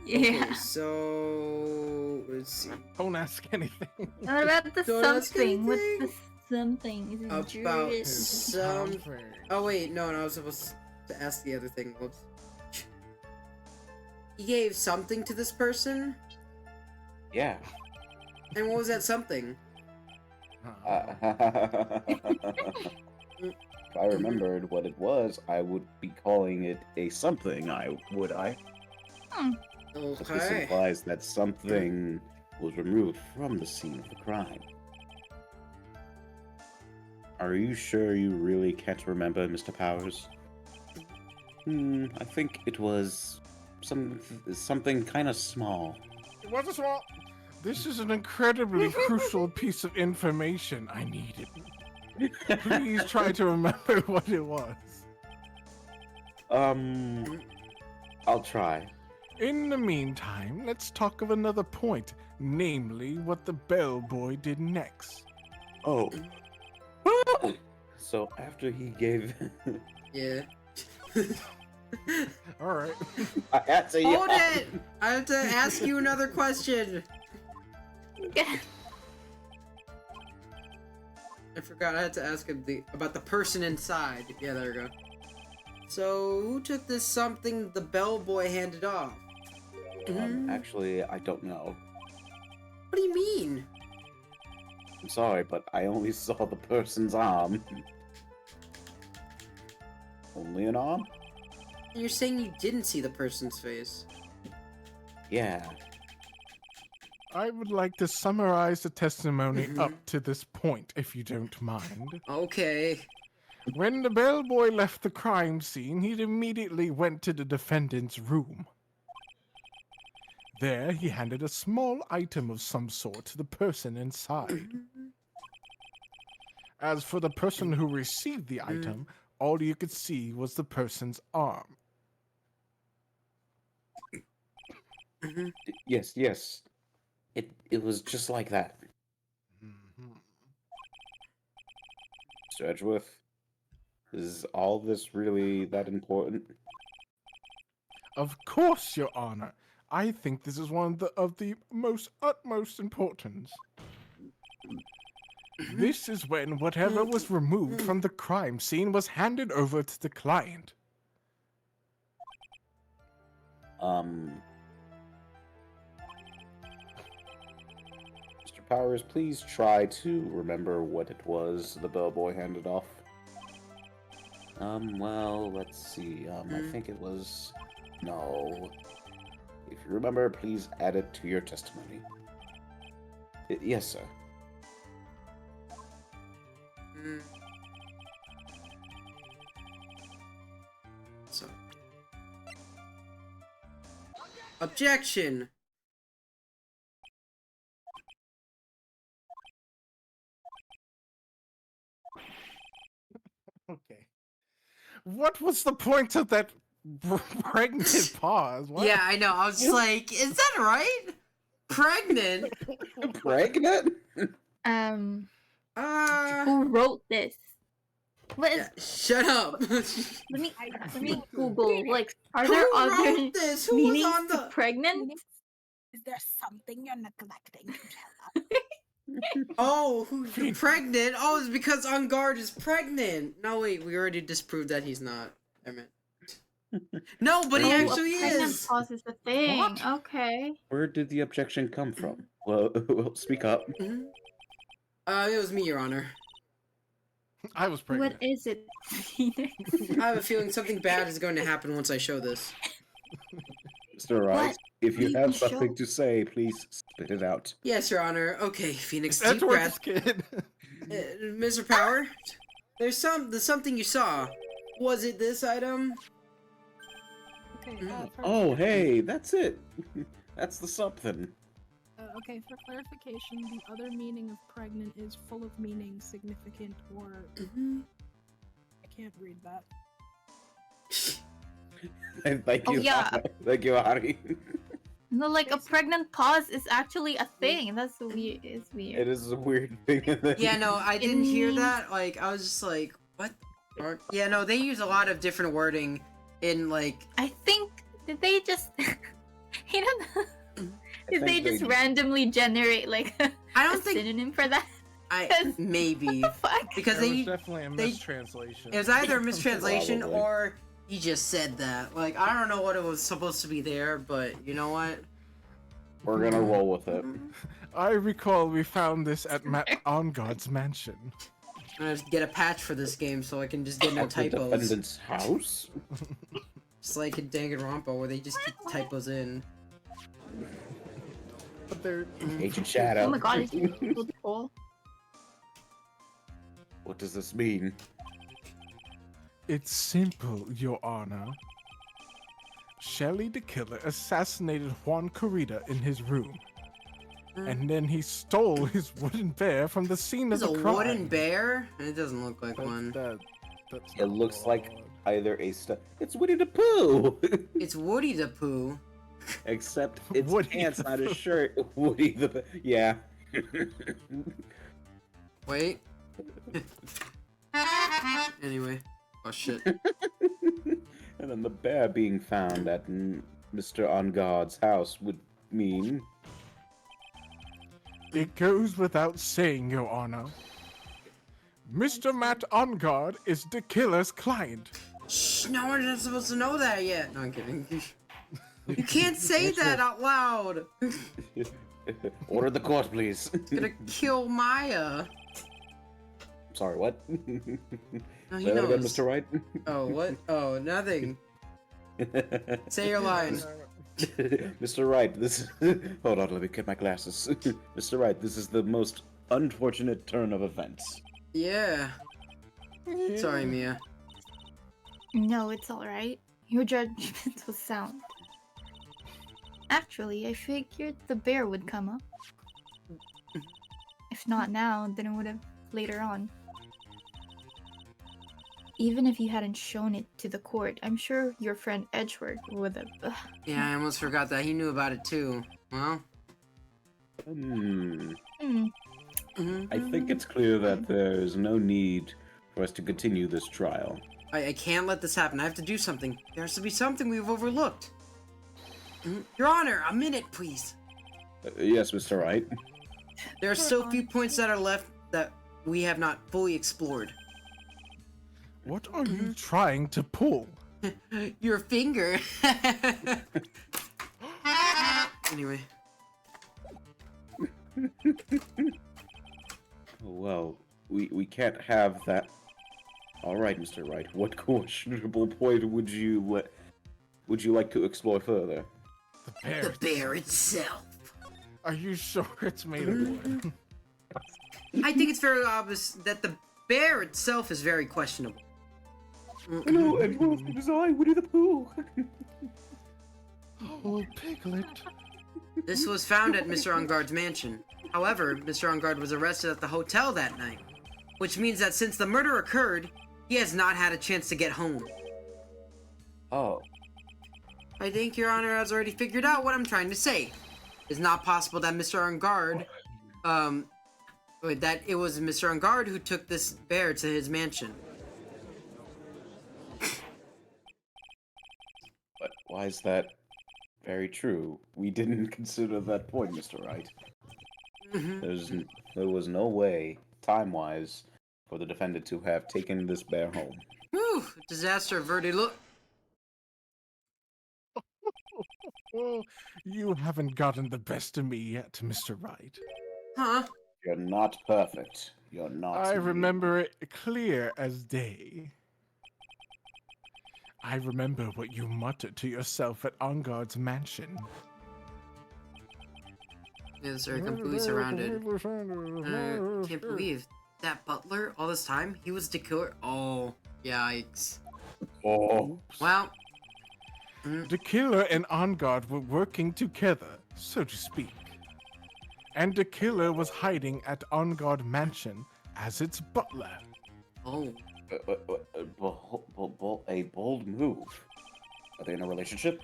Yeah. Okay, so let's see. Don't ask anything. What about the Don't ask something? What's anything. the something? Is it About Druid? some. Oh wait, no, I was supposed to ask the other thing. Whoops. He gave something to this person, Yeah. and what was that something? If I remembered what it was, I would be calling it a something, would I? So this Okay. implies that something was removed from the scene of the crime. Are you sure you really can't remember, Mr. Powers? I think it was something kind of small. It wasn't small. This is an incredibly crucial piece of information. I need it. Please try to remember what it was. I'll try. In the meantime, let's talk of another point, namely what the bellboy did next. Oh. So after he gave... Yeah. All right. I had to Hold yawn. it! I have to ask you another question. I forgot I had to ask him about the person inside. Yeah, there we go. So, who took this something the bellboy handed off? Actually, I don't know. What do you mean? I'm sorry, but I only saw the person's arm. Only an arm? You're saying you didn't see the person's face. Yeah. I would like to summarize the testimony up to this point, if you don't mind. Okay. When the bellboy left the crime scene, he immediately went to the defendant's room. There, he handed a small item of some sort to the person inside. As for the person who received the item, all you could see was the person's arm. Yes. It was just like that. Mr. Edgeworth, is all this really that important? Of course, Your Honor. I think this is one of the most utmost importance. This is when whatever was removed from the crime scene was handed over to the client. Mr. Powers, please try to remember what it was the bellboy handed off. Well, let's see. I think it was... No. If you remember, please add it to your testimony. Yes, sir. So. Objection! Okay. What was the point of that pregnant pause? What? Yeah, I know. I was just like, is that right? Pregnant? Pregnant? Who wrote this? What is? Yeah, shut up. Let me Google. Like, are Who there wrote other this? Who was meanings on to the... pregnant? Is there something you're neglecting to tell us? Oh, who's pregnant? Oh, it's because On Guard is pregnant. No, wait, we already disproved that he's not. I meant. No, but he Oh, actually a pregnant is. pause is a thing. What? Okay. Where did the objection come from? Well, speak up. It was me, Your Honor. I was What pregnant. is it, Phoenix? I have a feeling something bad is going to happen once I show this. Mr. Wright, What? if you Baby have something show? to say, please spit it out. Yes, Your Honor. Okay, Phoenix, deep Edgeworth's breath. kid. Mr. Power, there's something you saw. Was it this item? Okay. For Oh, hey, that's it. That's the something. Okay, for clarification, the other meaning of pregnant is full of meaning, significant, or I can't read that. And thank Oh, you, yeah. thank you, Ari. No, like a pregnant pause is actually a thing. That's weird. It's weird. It is a weird thing. Yeah, no, I didn't hear means- that. Like, I was just like, what? Yeah, no, they use a lot of different wording in like. I think did they just you know did they think just they- randomly generate like a I don't think synonym for that? I maybe Fuck. because There was they definitely a they- mistranslation. it was either a mistranslation Probably. or he just said that. Like, I don't know what it was supposed to be there, but you know what? We're gonna roll with it. I recall we found this at Matt Ongod's mansion. I'm gonna get a patch for this game so I can just get no At the typos. defendant's house? Just like in Danganronpa where they just keep typos in. But they're Agent Shadow. Oh my god, it's so cool. What does this mean? It's simple, Your Honor. Shelly the Killer assassinated Juan Corrida in his room. And then he stole his wooden bear from the scene There's of a the crime. wooden bear? It doesn't look like one. That's It not looks like odd. either a It's Winnie the Pooh! It's Woody the Pooh. Except it's Woody pants, the not his Pooh. shirt. Woody the Yeah. Wait. Anyway. Oh shit. And then the bear being found at Mr. On God's house would mean... It goes without saying, Your Honor. Mr. Matt Onguard is the killer's client. Shh, no one's not supposed to know that yet. No, I'm kidding. You can't say that out loud. Order the court, please. It's gonna kill Maya. Sorry, what? No, he Say that again, knows. Mr. Wright? Oh, what? Oh, nothing. Say your line. Mr. Wright, this is... Hold on, let me get my glasses. Mr. Wright, this is the most unfortunate turn of events. Yeah. Sorry, Mia. No, it's alright. Your judgment was sound. Actually, I figured the bear would come up. If not now, then it would have later on. Even if you hadn't shown it to the court, I'm sure your friend Edgeworth would have. Yeah, I almost forgot that he knew about it too. Well. Hmm. I think it's clear that there is no need for us to continue this trial. I can't let this happen. I have to do something. There has to be something we've overlooked. Your Honor, a minute, please. Yes, Mr. Wright. There are still few points that are left that we have not fully explored. What are you trying to pull? Your finger. Anyway. Well, we can't have that. All right, Mr. Wright. What questionable point would you like to explore further? The bear. The bear itself. Are you sure it's made of wood? I think it's very obvious that the bear itself is very questionable. Hello, Edgeworth. It is I, Winnie the Pooh. Oh, Piglet. This was found at Mr. Onguard's mansion. However, Mr. Onguard was arrested at the hotel that night, which means that since the murder occurred, he has not had a chance to get home. Oh. I think Your Honor has already figured out what I'm trying to say. It's not possible that Mr. Onguard, that it was Mr. Onguard who took this bear to his mansion. But why is that very true? We didn't consider that point, Mr. Wright. There was no way, time-wise, for the defendant to have taken this bear home. Whew, disaster averted. Look. You haven't gotten the best of me yet, Mr. Wright. Huh? You're not perfect. You're not. I remember it clear as day. I remember what you muttered to yourself at Onguard's mansion. Yeah, sir, completely surrounded. Can't believe that butler all this time. He was the killer. Oh, yikes. Oh. Well, The killer and Onguard were working together, so to speak. And the killer was hiding at Onguard Mansion as its butler. oh, A bold move. Are they in a relationship?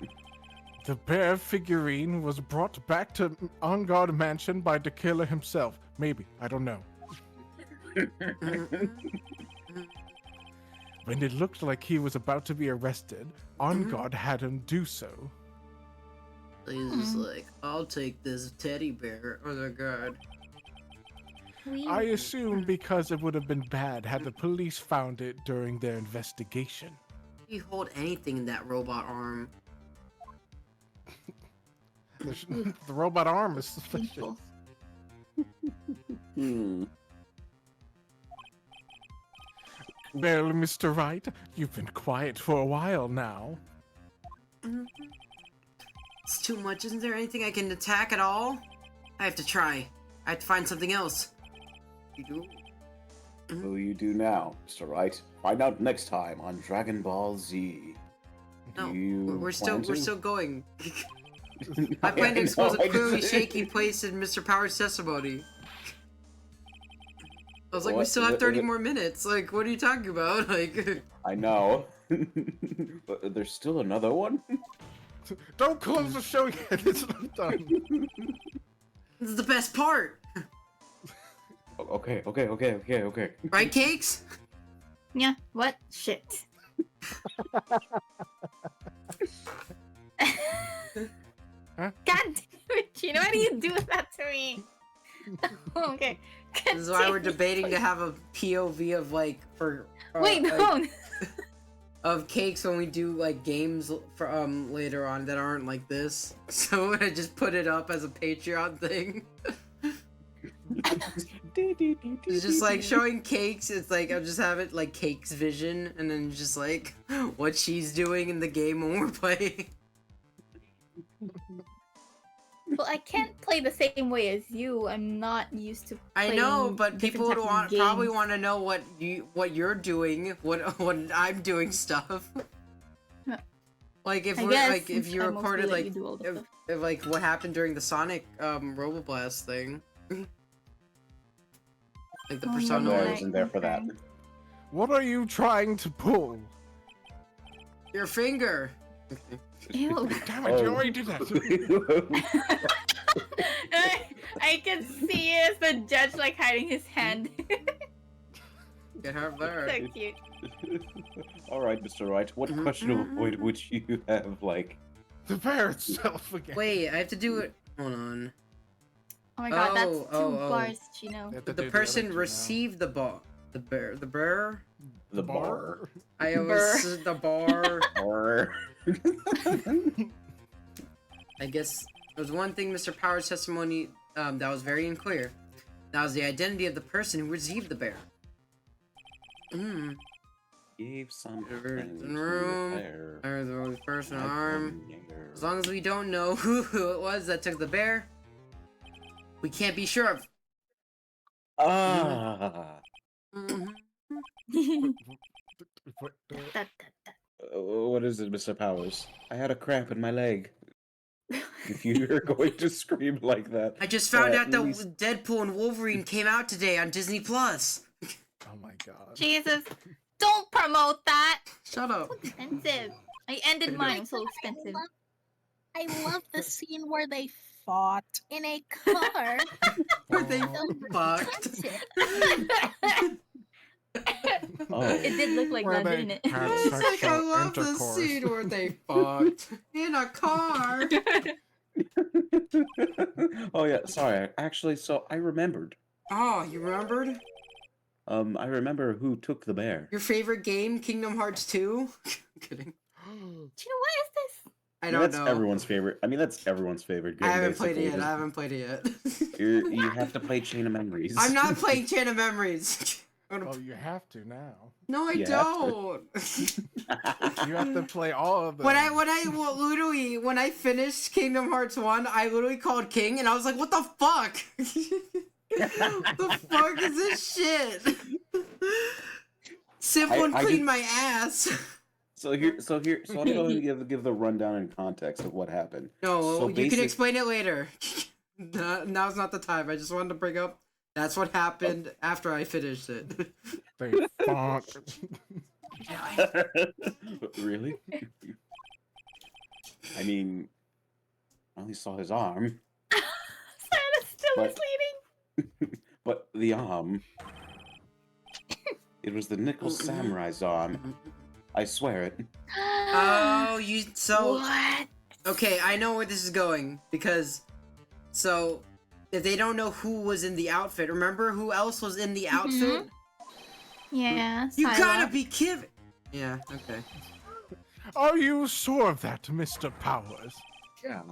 The bear figurine was brought back to Onguard Mansion by the killer himself. Maybe, I don't know. When it looked like he was about to be arrested, Onguard had him do so. he's just like, I'll take this teddy bear. Oh my god. I assume because it would have been bad had the police found it during their investigation. You hold anything in that robot arm. The robot arm is suspicious. Painful. Hmm. Well, Mr. Wright, you've been quiet for a while now. It's too much. Isn't there anything I can attack at all? I have to try. I have to find something else. You do? Who you do now, Mr. Wright? Find out next time on Dragon Ball Z. No, You we're still plan to? going. I plan to expose a I clearly just- shaky place in Mr. Power's testimony. I was like, we What? still have Is it- 30 is it- more minutes. Like, what are you talking about? Like, I know. But there's still another one? Don't close the show yet, it's not done. this is the best part. Okay. Right, Cakes? Yeah, what? Shit. Huh? God damn it, Gino, why do you do that to me? Okay. This is why we're continue. debating to have a POV of, like, for... Wait, like, no! of Cakes when we do, like, games for, later on that aren't like this. So I just put it up as a Patreon thing. It's just like showing Cakes. It's like I'll just have it like Cakes vision, and then just like what she's doing in the game when we're playing. Well, I can't play the same way as you. I'm not used to I playing know, but different people would types of probably games. want to know what you're doing, what I'm doing stuff. Huh. Like if I we're guess like if since you I mostly recorded let like you do all the stuff. if like what happened during the Sonic Roboblast thing. Like the Oh, Persona. I Right, wasn't there for that. okay. What are you trying to pull? Your finger. Ew. Damn it, you already did that. I can see it as the judge like hiding his hand. Get her there. So cute. All right, Mr. Wright. What questionable point would you have, like? The bear itself again. Wait, I have to do it. Hold on. Oh my god, that's Oh, two oh. bars, Chino. You have to But the do person other two now. received the ball. The bear. The bar. I always the bar. Bar. I guess there was one thing Mr. Power's testimony that was very unclear. That was the identity of the person who received the bear. Gave some In the room. Or the person arm. As long as we don't know who it was that took the bear, we can't be sure of. Ah. What the- What is it, Mr. Powers? I had a cramp in my leg. If you're going to scream like that, I just found out at that least- Deadpool and Wolverine came out today on Disney Plus. Oh my god. Jesus, don't promote that. Shut up. Expensive. I ended mine. It was so expensive. I love the scene where they fought in a car. Were they Oh. fucked? Oh. It did look like Where that, they didn't it? had It's like I sexual love the intercourse. scene where they fucked in a car. Oh yeah, sorry. Actually, so I remembered. Oh, you remembered? I remember who took the bear. Your favorite game, Kingdom Hearts 2? Kidding. Chino, what is this? I don't that's know. everyone's favorite. I mean, that's everyone's favorite game. I haven't played it basically. yet. I haven't played it yet. You have to play Chain of Memories. I'm not playing Chain of Memories. Oh, you have to now. No, I You have to. don't. You have to play all of them. When I finished Kingdom Hearts 1, I literally called King and I was like, what the fuck? What the fuck is this shit? Simple and I clean did- my ass. So I'll go and give the rundown and context of what happened. No, So you can basic- explain it later. Now's not the time. I just wanted to bring up that's what happened after I finished it. They font. Really? I mean, I only saw his arm, Santa's still But- misleading. but the arm. It was the Nickel Samurai's arm. I swear it. Oh, you so What? okay. I know where this is going because so if they don't know who was in the outfit, remember who else was in the outfit? Yeah. You gotta Psylocke. be kidding. Yeah. Okay. Are you sure of that, Mr. Powers? Yeah,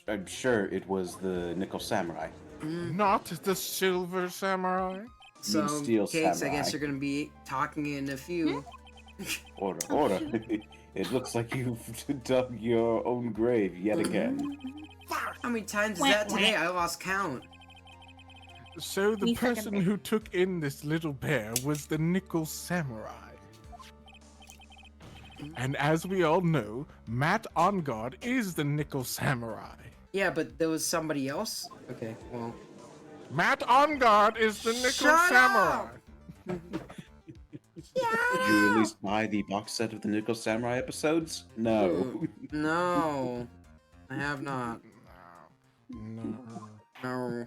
I'm sure it was the Nickel Samurai. Not the Silver Samurai? So, Steel Cakes, I Samurai. guess you're gonna be talking in a few. Order. It looks like you've dug your own grave yet again. How many times is that today? I lost count. So the Me second person base. who took in this little bear was the Nickel Samurai. And as we all know, Matt On Guard is the Nickel Samurai. Yeah, but there was somebody else. Okay, well. Matt On Guard is the Nickel Shut Samurai. up! Did you at least buy the box set of the Nickel Samurai episodes? No. No, I have not. No. No.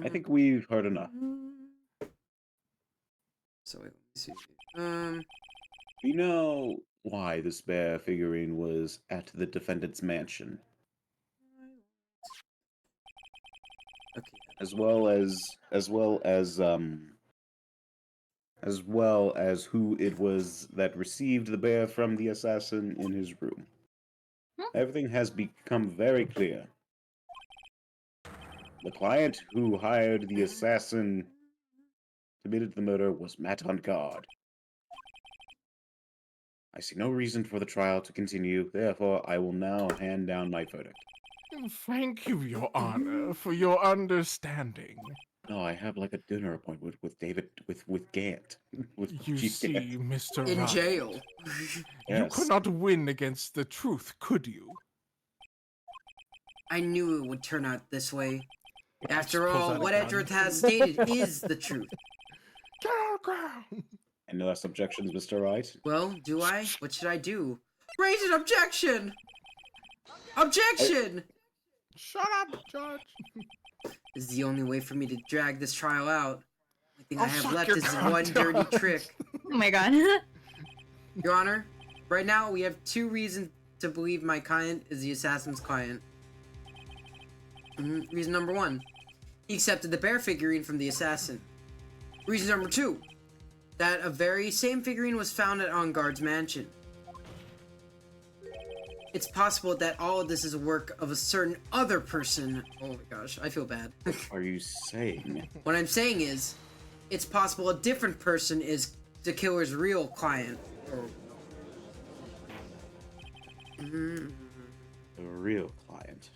I think we've heard enough. So wait, let me see. We know why this bear figurine was at the defendant's mansion, Okay. as well as who it was that received the bear from the assassin in his room. Everything has become very clear. The client who hired the assassin committed the murder was Matt On Guard. I see no reason for the trial to continue, therefore I will now hand down my verdict. Thank you, Your Honor, for your understanding. No, I have like a dinner appointment with David, with Gant. With You Chief see, Gant. Mr. In Wright, jail. you Yes. could not win against the truth, could you? I knew it would turn out this way. After Pulls all, out a what gun. Edgeworth has stated is the truth. Get on the ground! Any last objections, Mr. Wright? Well, do I? What should I do? Raise an objection! Objection! Shut up, Judge! This is the only way for me to drag this trial out. The thing I Oh, have suck left your is cock, one dirty Judge. trick. Oh my god. Your Honor, right now we have two reasons to believe my client is the assassin's client. Reason number one, he accepted the bear figurine from the assassin. Reason number two, that a very same figurine was found at On Guard's mansion. It's possible that all of this is a work of a certain other person. Oh my gosh, I feel bad. Are you saying? What I'm saying is, it's possible a different person is the killer's real client. The real client.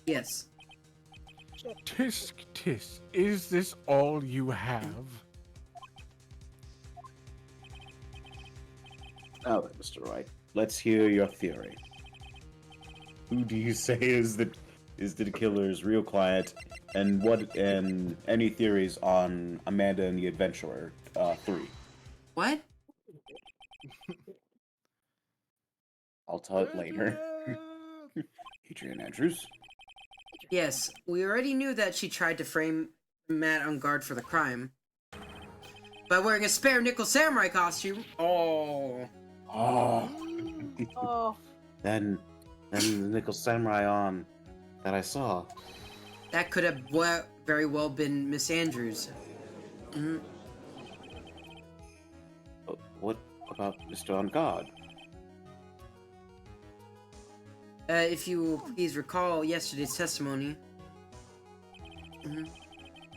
Yes. Tisk tisk, is this all you have? Now then, Mr. Wright, let's hear your theory. Who do you say is the killer's real client, and any theories on Amanda and the Adventurer 3? What? I'll tell it later. Adrian Andrews. Yes, we already knew that she tried to frame Matt On Guard for the crime. By wearing a spare Nickel Samurai costume. Oh. Oh. Oh. Then the Nickel Samurai on that I saw. That could have very well been Miss Andrews. about Mr. On Guard. If you will please recall yesterday's testimony, the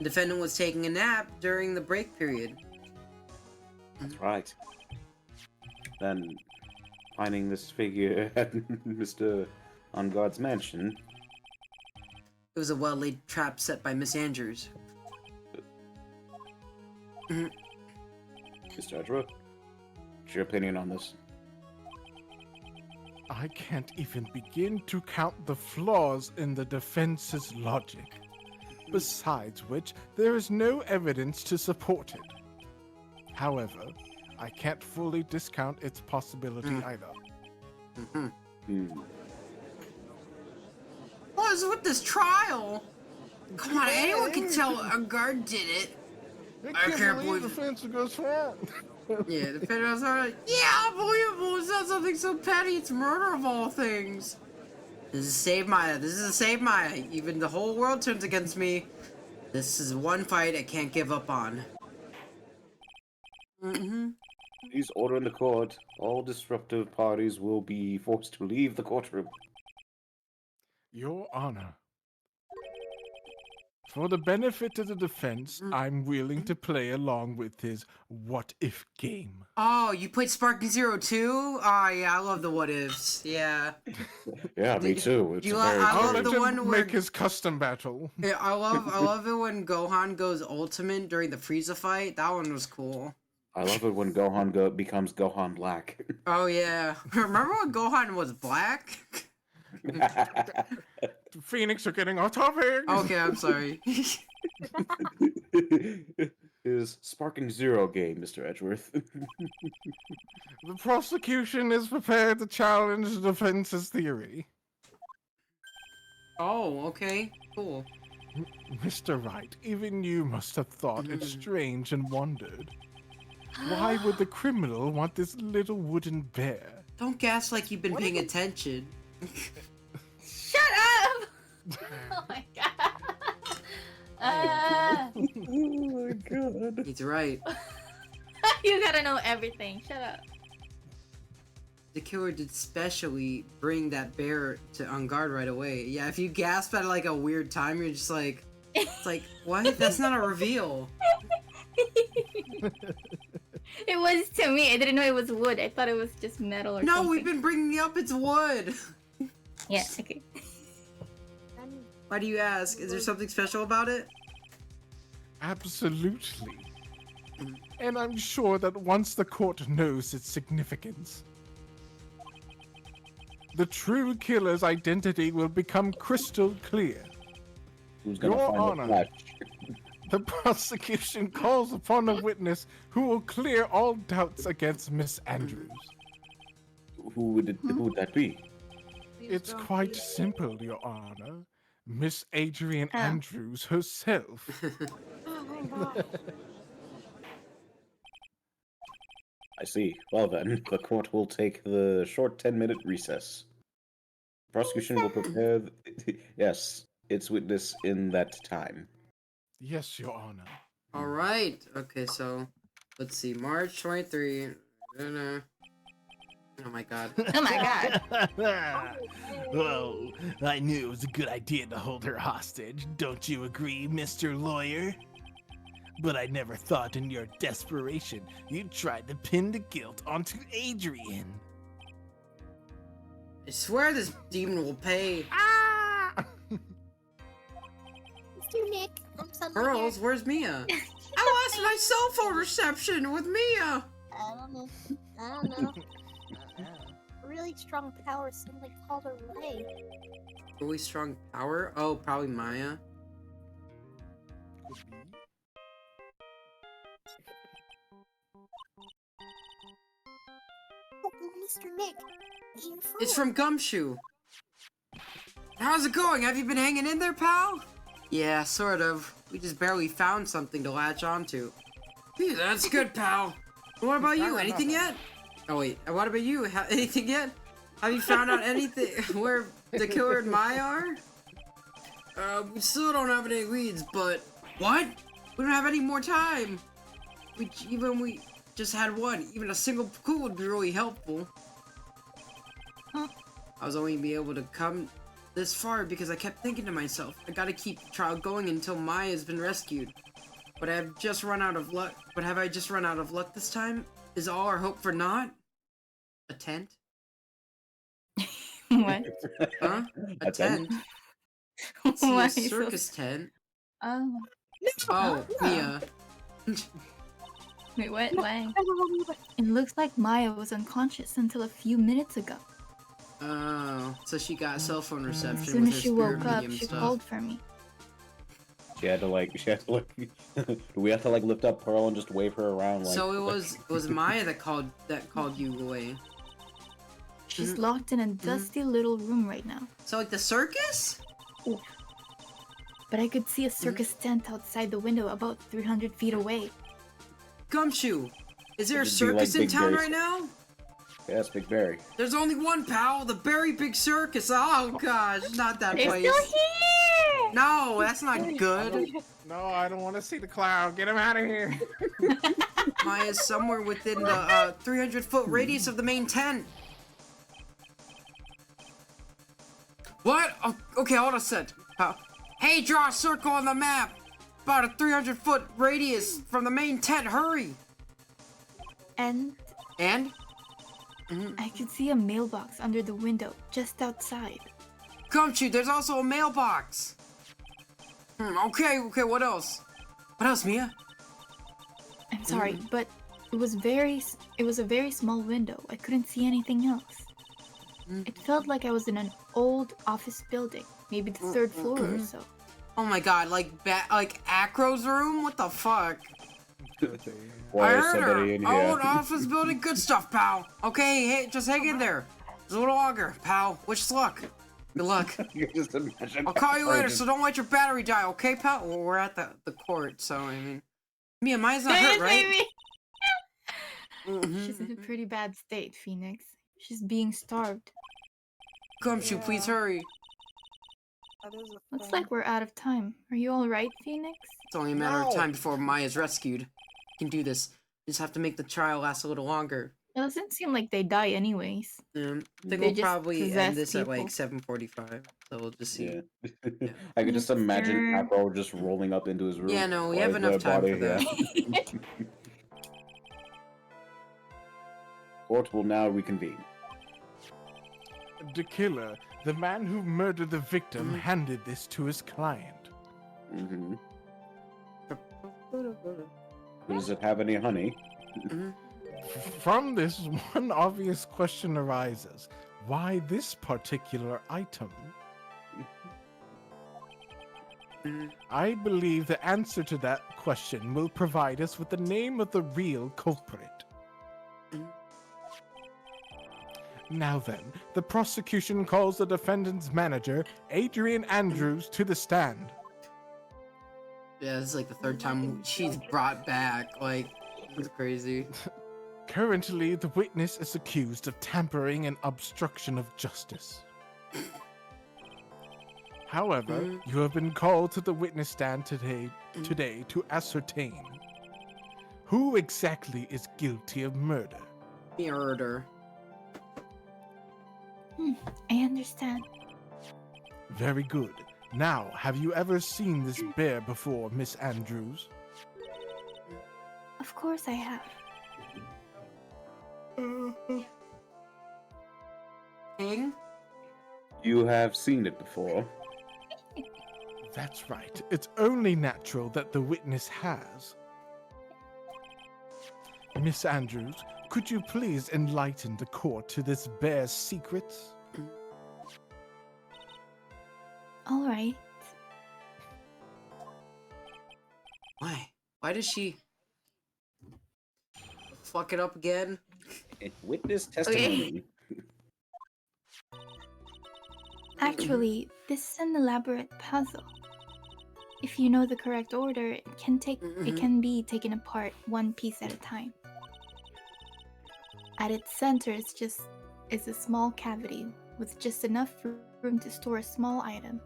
defendant was taking a nap during the break period. That's right. Then, finding this figure at Mr. On Guard's mansion. It was a well-laid trap set by Miss Andrews. Mr. Edgeworth, what's your opinion on this? I can't even begin to count the flaws in the defense's logic. Besides which, there is no evidence to support it. However, I can't fully discount its possibility either. What is with this trial? Come on, anyone can tell a guard did it. I can't believe the fence goes wrong. Yeah, the defendant was yeah, unbelievable. It's not something so petty. It's murder of all things. This is Save Maya. This is a Save Maya. Even the whole world turns against me. This is one fight I can't give up on. Please order in the court. All disruptive parties will be forced to leave the courtroom. Your Honor, for the benefit of the defense, I'm willing to play along with his what-if game. Oh, you played Sparking Zero too? Oh, yeah, I love the what ifs. Yeah. Yeah, me too. It's you a like- very I I'll love let the him one where- make his custom battle. Yeah, I love it when Gohan goes ultimate during the Frieza fight. That one was cool. I love it when Gohan becomes Gohan Black. Oh yeah. Remember when Gohan was black? Phoenix are getting off topic. Okay, I'm sorry. His Sparking Zero game, Mr. Edgeworth. The prosecution is prepared to challenge the defense's theory. Oh, okay. Cool. Mr. Wright, even you must have thought it strange and wondered. Why would the criminal want this little wooden bear? Don't gas like you've been paying attention. Shut up! Oh my god. Oh my god. He's right. You gotta know everything. Shut up. The killer did specially bring that bear to on guard right away. Yeah, if you gasp at like a weird time, you're just like, it's like, what? That's not a reveal. It was to me. I didn't know it was wood. I thought it was just metal or No, something. we've been bringing up it's wood. Yeah, okay. Why do you ask? Is there something special about it? Absolutely. And I'm sure that once the court knows its significance, the true killer's identity will become crystal clear. Who's gonna Your find Honor. the flash? The prosecution calls upon a witness who will clear all doubts against Miss Andrews. Who would that be? It's quite simple, Your Honor. Miss Adrian Oh. Andrews herself. I see. Well then, the court will take the short 10-minute recess. Prosecution will prepare yes, its witness in that time. Yes, Your Honor. All right. Okay, so let's see. March 23. Oh my god. Oh my god. Oh, I knew it was a good idea to hold her hostage. Don't you agree, Mr. Lawyer? But I never thought in your desperation you'd try to pin the guilt onto Adrian. I swear this demon will pay. Mr. Nick, I'm something Girls, where's Mia? I lost my cell phone reception with Mia. I don't know. I don't know. Really strong power suddenly called her away. Really strong power? Oh, probably Maya. Oh, Mr. Nick, your phone. It's from Gumshoe. How's it going? Have you been hanging in there, pal? Yeah, sort of. We just barely found something to latch onto. Hey, that's good, pal. What about you? Anything yet? Oh wait, what about you? Anything yet? Have you found out anything where the killer and Maya are? We still don't have any leads, but what? We don't have any more time. just had one. Even a single clue would be really helpful. Huh. I was only be able to come this far because I kept thinking to myself, I gotta keep the trial going until Maya's been rescued. But I've just run out of luck. But have I just run out of luck this time? Is all our hope for naught? A tent? What? Huh? A tent? See Why a are you so circus tent. Oh. Oh, Mia. Wait, what? Why? It looks like Maya was unconscious until a few minutes ago. Oh, so she got cell phone reception As soon with as her she spirit woke up, medium she stuff. called for me. She had to like. Do we have to like lift up Pearl and just wave her around? Like, So it was Maya that called you away. She's Mhm. locked in a dusty little room right now. So like the circus? But I could see a circus tent outside the window about 300 feet away. Gumshoe, is there a It'd be like circus in Big town Berry. right now? Yes, Big Berry. There's only one, pal. The Berry Big Circus. Oh gosh, not that They're place. still here! No, that's not good. No, I don't want to see the clown. Get him out of here. Maya's somewhere within the 300-foot radius of the main tent. What? Oh, okay, hold on a sec. Hey, draw a circle on the map. About a 300-foot radius from the main tent. Hurry. And And? Mhm. I could see a mailbox under the window just outside. Gumshoe, there's also a mailbox. Okay, what else? What else, Mia? I'm sorry, but it was a very small window. I couldn't see anything else. It felt like I was in an old office building, maybe the third floor or so. Oh my god, like Acro's room? What the fuck? Why I is heard somebody her. in Old here? office building, good stuff, pal. Okay, hey, just hang in there. Just a little longer, pal. Wish us luck. Good luck. You just imagine. I'll call you Or later, just- so don't let your battery die, okay, pal? Well, we're at the court, so I mean, Mia, mine's not hurt, right? She's in a pretty bad state, Phoenix. She's being starved. Gumshoe, please hurry. That is a Looks thing. like we're out of time. Are you alright, Phoenix? It's only a matter of No. time before Maya's rescued. You can do this. You just have to make the trial last a little longer. It doesn't seem like they die anyways. I think They we'll just probably possess end this at people. like 7:45. So we'll just see. Yeah. I could just imagine Mr. Afro just rolling up into his room. Yeah, no, we Why have is enough there a time for body that. here? Court will now reconvene. The killer, the man who murdered the victim, handed this to his client. Mm-hmm. Does it have any honey? From this, one obvious question arises. Why this particular item? I believe the answer to that question will provide us with the name of the real culprit. Now then, the prosecution calls the defendant's manager, Adrian Andrews, to the stand. Yeah, this is like the third time she's brought back. Like, it's crazy. Currently, the witness is accused of tampering and obstruction of justice. However, you have been called to the witness stand today to ascertain who exactly is guilty of murder. Murder. I understand. Very good. Now, have you ever seen this bear before, Miss Andrews? Of course I have. King? You have seen it before. That's right. It's only natural that the witness has. Miss Andrews, could you please enlighten the court to this bear's secrets? All right. Why? Why does she fuck it up again? Witness testimony. Actually, this is an elaborate puzzle. If you know the correct order, it can be taken apart one piece at a time. At its center is a small cavity with just enough room to store a small item.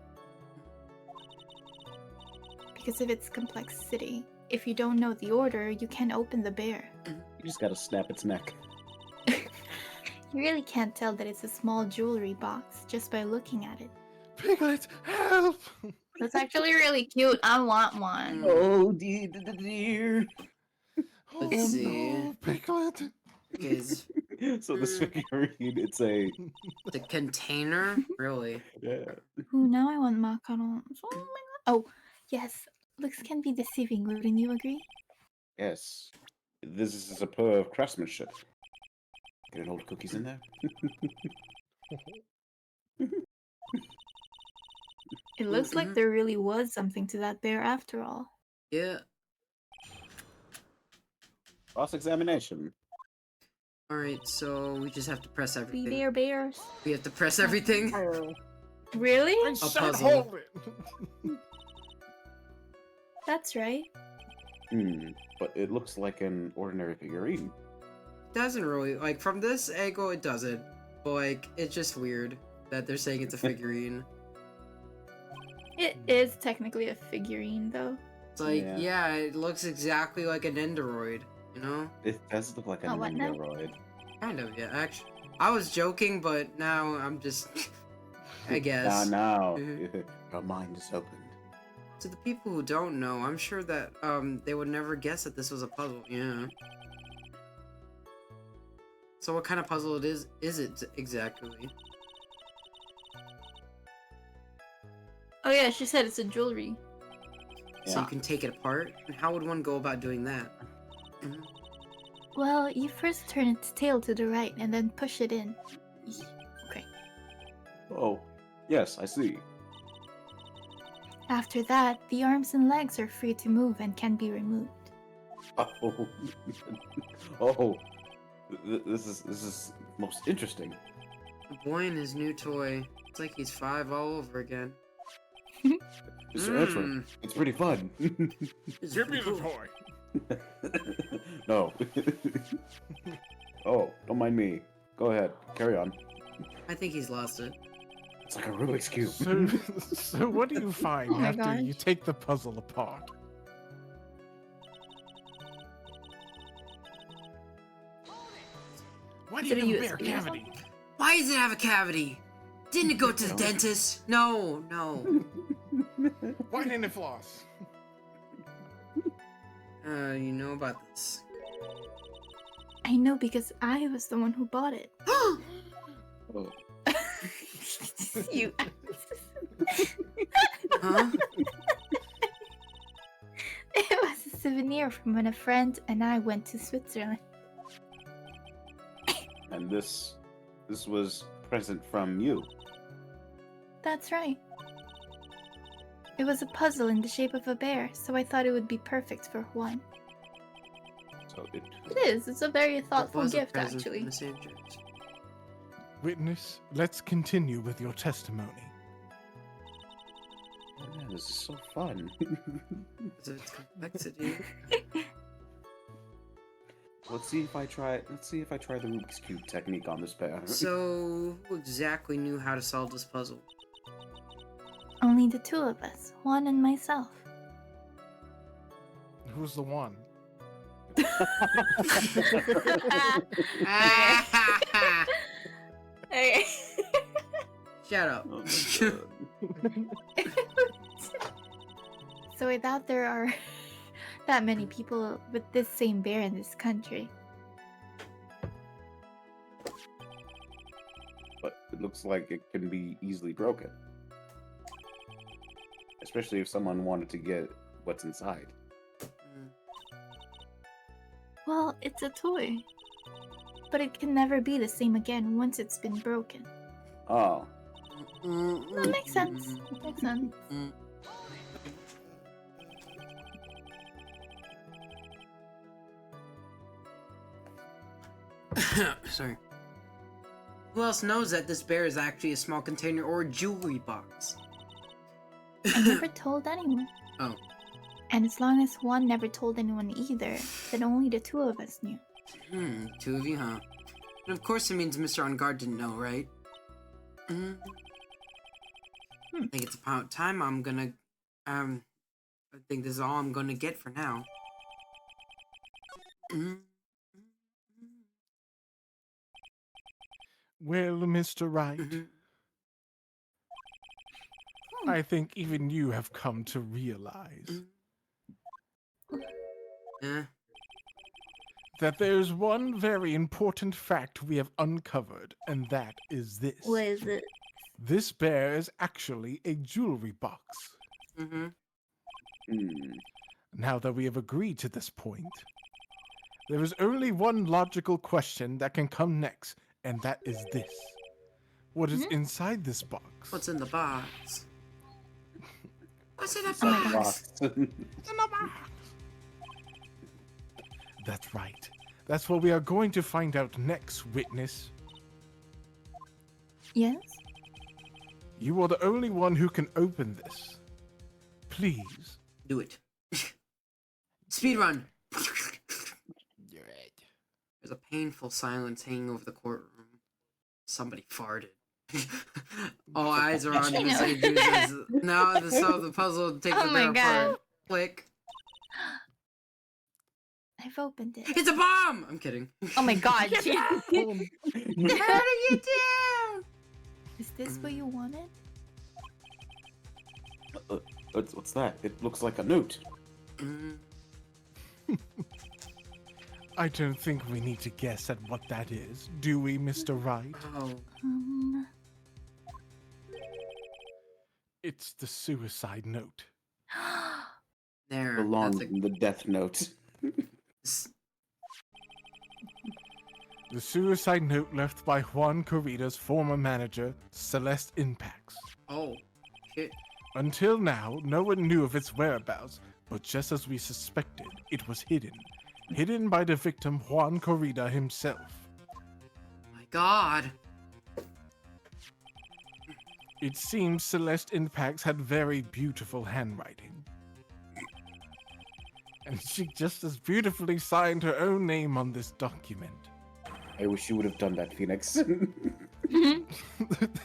Because of its complexity, if you don't know the order, you can't open the bear. You just gotta snap its neck. You really can't tell that it's a small jewelry box just by looking at it. Piglet, help! That's actually really cute. I want one. Oh dear. Oh, Let's see. no, Piglet. Is So this figurine, it's a the container really? yeah. Ooh, now I want macarons. Oh my god. Oh, yes. Looks can be deceiving, wouldn't you agree? Yes. This is a superb craftsmanship. Get an old cookies in there. It looks like Mhm. there really was something to that bear after all. Yeah. Cross examination. All right, so we just have to press Be everything. there, bears. We have to press everything. Really? I said puzzle. hold it. That's right. But it looks like an ordinary figurine. Doesn't really like from this angle. It doesn't. But like, it's just weird that they're saying it's a figurine. It is technically a figurine, though. It's like, Yeah. yeah, it looks exactly like an Endoroid. You know? It does look like an Oh, what now? Nendoroid. Kind of. Yeah. Actually, I was joking, but now I'm just. I guess. Now, Mhm. your mind is opened. To the people who don't know, I'm sure that they would never guess that this was a puzzle. Yeah. So what kind of puzzle is it exactly? Oh yeah, she said it's a jewelry. So you can take it apart? And how would one go about doing that? Mhm. Well, you first turn its tail to the right and then push it in. Okay. Oh, yes, I see. After that, the arms and legs are free to move and can be removed. Oh, oh, this is most interesting. A boy and his new toy. It's like he's 5 all over again. Mr. Edward, it's pretty fun. This is Give me pretty the cool. toy. No. Oh, don't mind me. Go ahead, carry on. I think he's lost it. It's like a Rubik's cube. So what do you find Oh my after you gosh. take the puzzle apart? Why do Is you it a compare USB or cavity? Why does it have a cavity? Didn't it go to the dentist? No, no. Why didn't it floss? You know about this. I know because I was the one who bought it. Oh, You. Huh? It was a souvenir from when a friend and I went to Switzerland. and this was present from you. That's right. It was a puzzle in the shape of a bear, so I thought it would be perfect for one. So it It is. It's a very It thoughtful was a gift, present from actually. the same church. Witness, let's continue with your testimony. oh, man, this is so fun. Because of its complexity. Let's see if I try the Rubik's Cube technique on this bear. So, who exactly knew how to solve this puzzle? Only the two of us, Juan and myself. Who's the one? Okay. Shut up. Oh my God. So I doubt there are that many people with this same bear in this country. But it looks like it can be easily broken. Especially if someone wanted to get what's inside. Mm. Well, it's a toy. But it can never be the same again once it's been broken. Oh. That makes sense. Makes sense. Sorry. Who else knows that this bear is actually a small container or a jewelry box? I never told anyone. Oh. And as long as Juan never told anyone either, then only the two of us knew. Two of you, huh? And of course it means Mr. On Guard didn't know, right? I think it's about time I'm gonna, I think this is all I'm gonna get for now. Mm. Well, Mr. Wright, Mhm. I think even you have come to realize Yeah. that there's one very important fact we have uncovered, and that is this. What is it? This bear is actually a jewelry box. Mm-hmm. Hmm. Now that we have agreed to this point, there is only one logical question that can come next, and that is this. What is inside this box? What's in the box? What's in the It's like box? box. That's right. That's what we are going to find out next, witness. Yes? You are the only one who can open this. Please. Do it. Speed run. You're right. There's a painful silence hanging over the courtroom. Somebody farted. All eyes are on You the know. same juices. Now the puzzle takes Oh a my bear apart. God. Click. I've opened it. It's a bomb! I'm kidding. Oh my god. How do you do? Is this what you wanted? What's that? It looks like a note. Mm, I don't think we need to guess at what that is, do we, Mr. Wright? oh. Um, It's the suicide note. There. The long, That's a, the death note. s- The suicide note left by Juan Corrida's former manager, Celeste Impax. oh. Shit. Until now, no one knew of its whereabouts, but just as we suspected, it was hidden. Hidden by the victim Juan Corrida himself. My god. It seems Celeste Impax had very beautiful handwriting. And she just as beautifully signed her own name on this document. I wish you would have done that, Phoenix.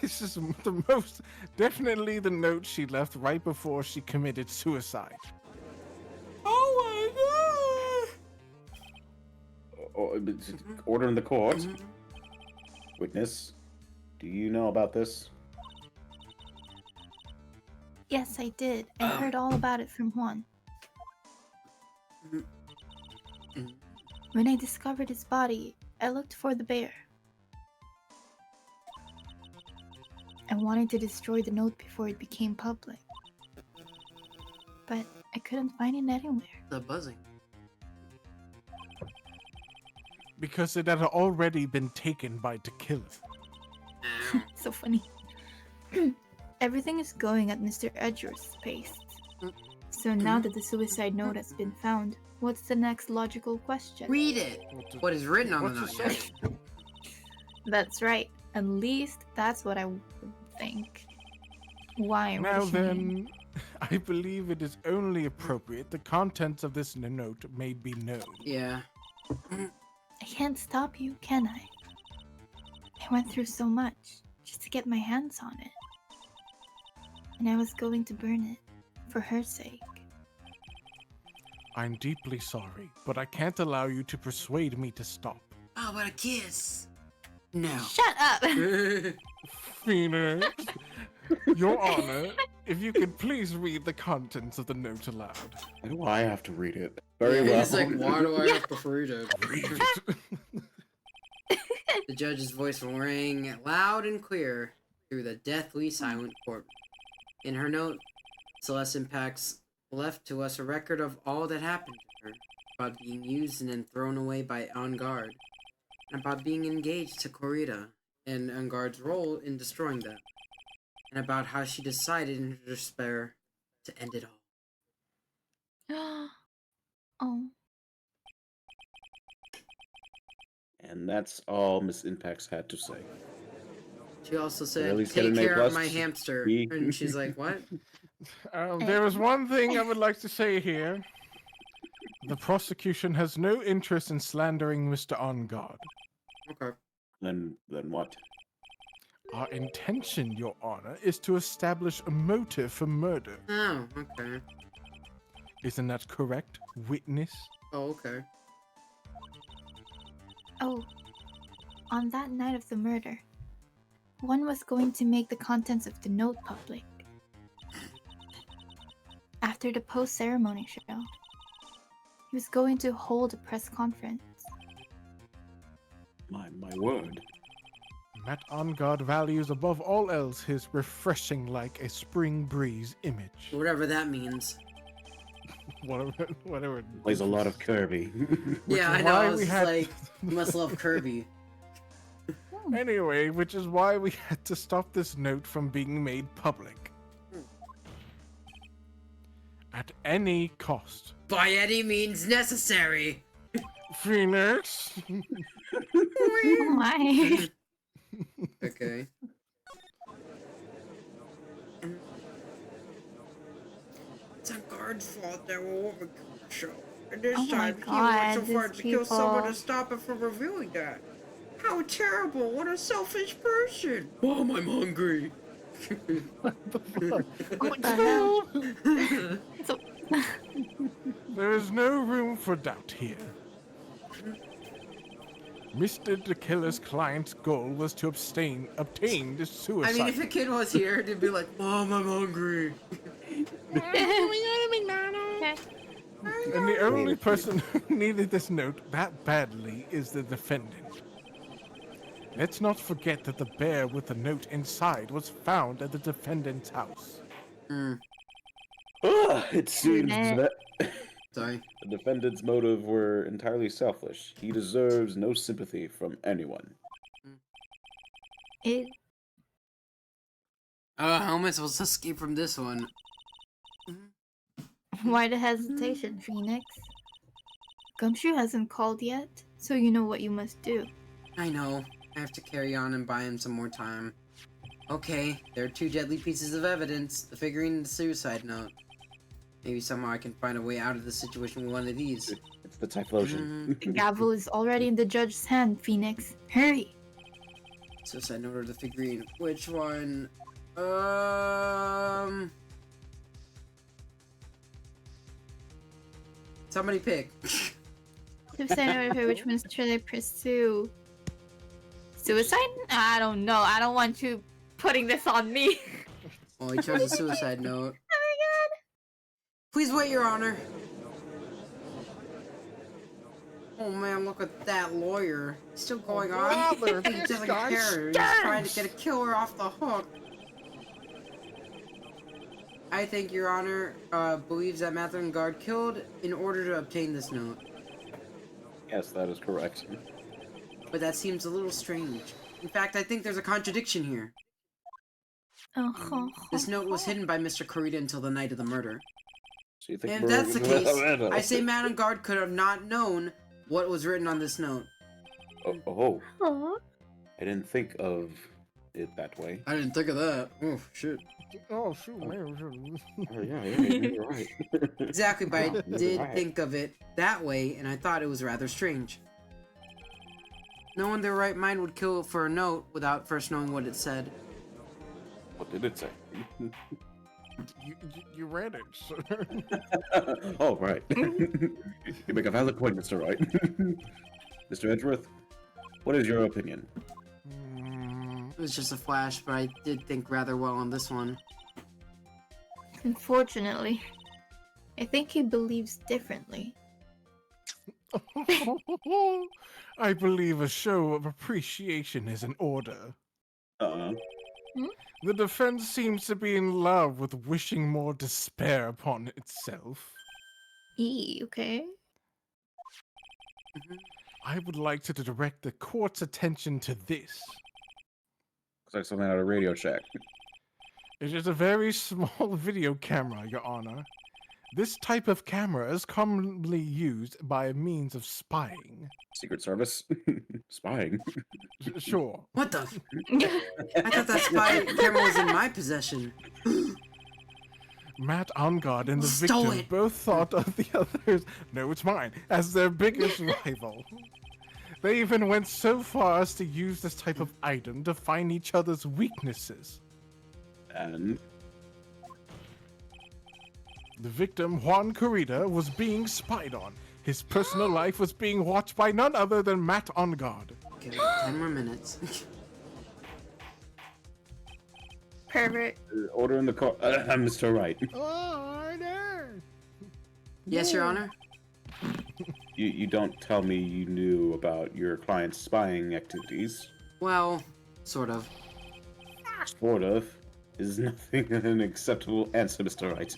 This is the most, definitely the note she left right before she committed suicide. Oh Order in the court. my god. Witness, do you know about this? yes, I did. I heard all about it from Juan. Mm. When I discovered his body, I looked for the bear. I wanted to destroy the note before it became public. But I couldn't find it anywhere. The buzzing. Because it had already been taken by the killer. Ow. So funny. Everything is going at Mr. Edgeworth's pace. So now that the suicide note has been found, what's the next logical question? Read it. What is written on the What's note? it say? That's right. At least that's what I would think. Why Now rushing in? then, I believe it is only appropriate the contents of this note may be known. Yeah. I can't stop you, can I? I went through so much just to get my hands on it. And I was going to burn it for her sake. I'm deeply sorry, but I can't allow you to persuade me to stop. How about a kiss? No. Shut up! Phoenix, Your Honor, if you could please read the contents of the note aloud. Why do I have to read it? Very Yeah, well. He's like, why do I have to read it? Read it. The judge's voice rang loud and clear through the deathly silent court. In her note, Celeste Impax left to us a record of all that happened to her, about being used and then thrown away by On Guard, and about being engaged to Corrida and On Guard's role in destroying them, and about how she decided in her despair to end it all. Oh. And that's all Miss Impax had to say. She also At said, least get take an A+. care of my hamster. B. And she's like, what? There is one thing I would like to say here. The prosecution has no interest in slandering Mr. On Guard. Okay. Then what? Our intention, Your Honor, is to establish a motive for murder. Oh, okay. Isn't that correct, witness? Oh, okay. Oh, on that night of the murder, one was going to make the contents of the note public. After the post-ceremony show, he was going to hold a press conference. My word. Matt Ongard values above all else his refreshing like a spring breeze image. Whatever that means. Whatever. it Plays a means. lot of Kirby. Which Yeah, is I know. why I we was had- like, you must love Kirby. Anyway, which is why we had to stop this note from being made public. At any cost. By any means necessary. Phoenix! Oh my. Okay. It's Ongard's fault that we're woman show. And this Oh my time he went so God, far these to kill someone to people. stop it from revealing that. How terrible! What a selfish person! Mom, I'm hungry. What the hell? So, There is no room for doubt here. Mr. the Killer's client's goal was to obtain the suicide. I mean, if a kid was here, they'd be like, Mom, I'm hungry. And the only person who needed this note that badly is the defendant. Let's not forget that the bear with the note inside was found at the defendant's house. It seems Matt. that Sorry. the defendant's motive were entirely selfish. He deserves no sympathy from anyone. it, How am I supposed to escape from this one? why the hesitation, Phoenix? Gumshoe hasn't called yet, so you know what you must do. I know. I have to carry on and buy him some more time. Okay, there are two deadly pieces of evidence, the figurine and the suicide note. Maybe somehow I can find a way out of the situation with one of these. It's the Typhlosion. The gavel is already in the judge's hand, Phoenix. Hurry! Suicide note or the figurine. Which one? Somebody pick. Suicide note, which ones should I pursue? Suicide? I don't know. I don't want you putting this on me. Well, he chose a suicide note. Oh my Please wait, Your Honor. Oh man, look at that lawyer. He's still going on. brother, He's just like a guy terror. He's trying to get a killer off the hook. I think Your Honor believes that Matt Ongard killed in order to obtain this note. Yes, that is correct. But that seems a little strange. In fact, I think there's a contradiction here. god. This note was hidden by Mr. Kurita until the night of the murder. So you think And if that's the case, I say man. Matt Ongard could have not known what was written on this note. Oh, Aw. I didn't think of it that way. I didn't think of that. Oh, shit. Oh, shoot, man. Oh, yeah, you're right. Exactly, but I You're did right. think of it that way, and I thought it was rather strange. No one in their right mind would kill for a note without first knowing what it said. What did it say? You read it, sir. Oh, right. You make a valid point, Mr. Wright. Mr. Edgeworth, what is your opinion? Mm, It was just a flash, but I did think rather well on this one. Unfortunately, I think he believes differently. I believe a show of appreciation is in order. Uh-uh. The defense seems to be in love with wishing more despair upon itself. Okay. I would like to direct the court's attention to this. Looks like something out of Radio Shack. It is a very small video camera, Your Honor. This type of camera is commonly used by means of spying. Secret Service? Spying? Sure. What the? I thought that spy camera was in my possession. Matt Ongard and the Stole victim it. both thought of the others, no, it's mine, as their biggest rival. They even went so far as to use this type of item to find each other's weaknesses. And The victim, Juan Corrida, was being spied on. His personal life was being watched by none other than Matt on guard. Okay, 10 more minutes. Pervert. Order in the car. Mr. Wright. Order! Yes, Your Honor? You don't tell me you knew about your client's spying activities. Well, sort of. Sort of. Is nothing an acceptable answer, Mr. Wright.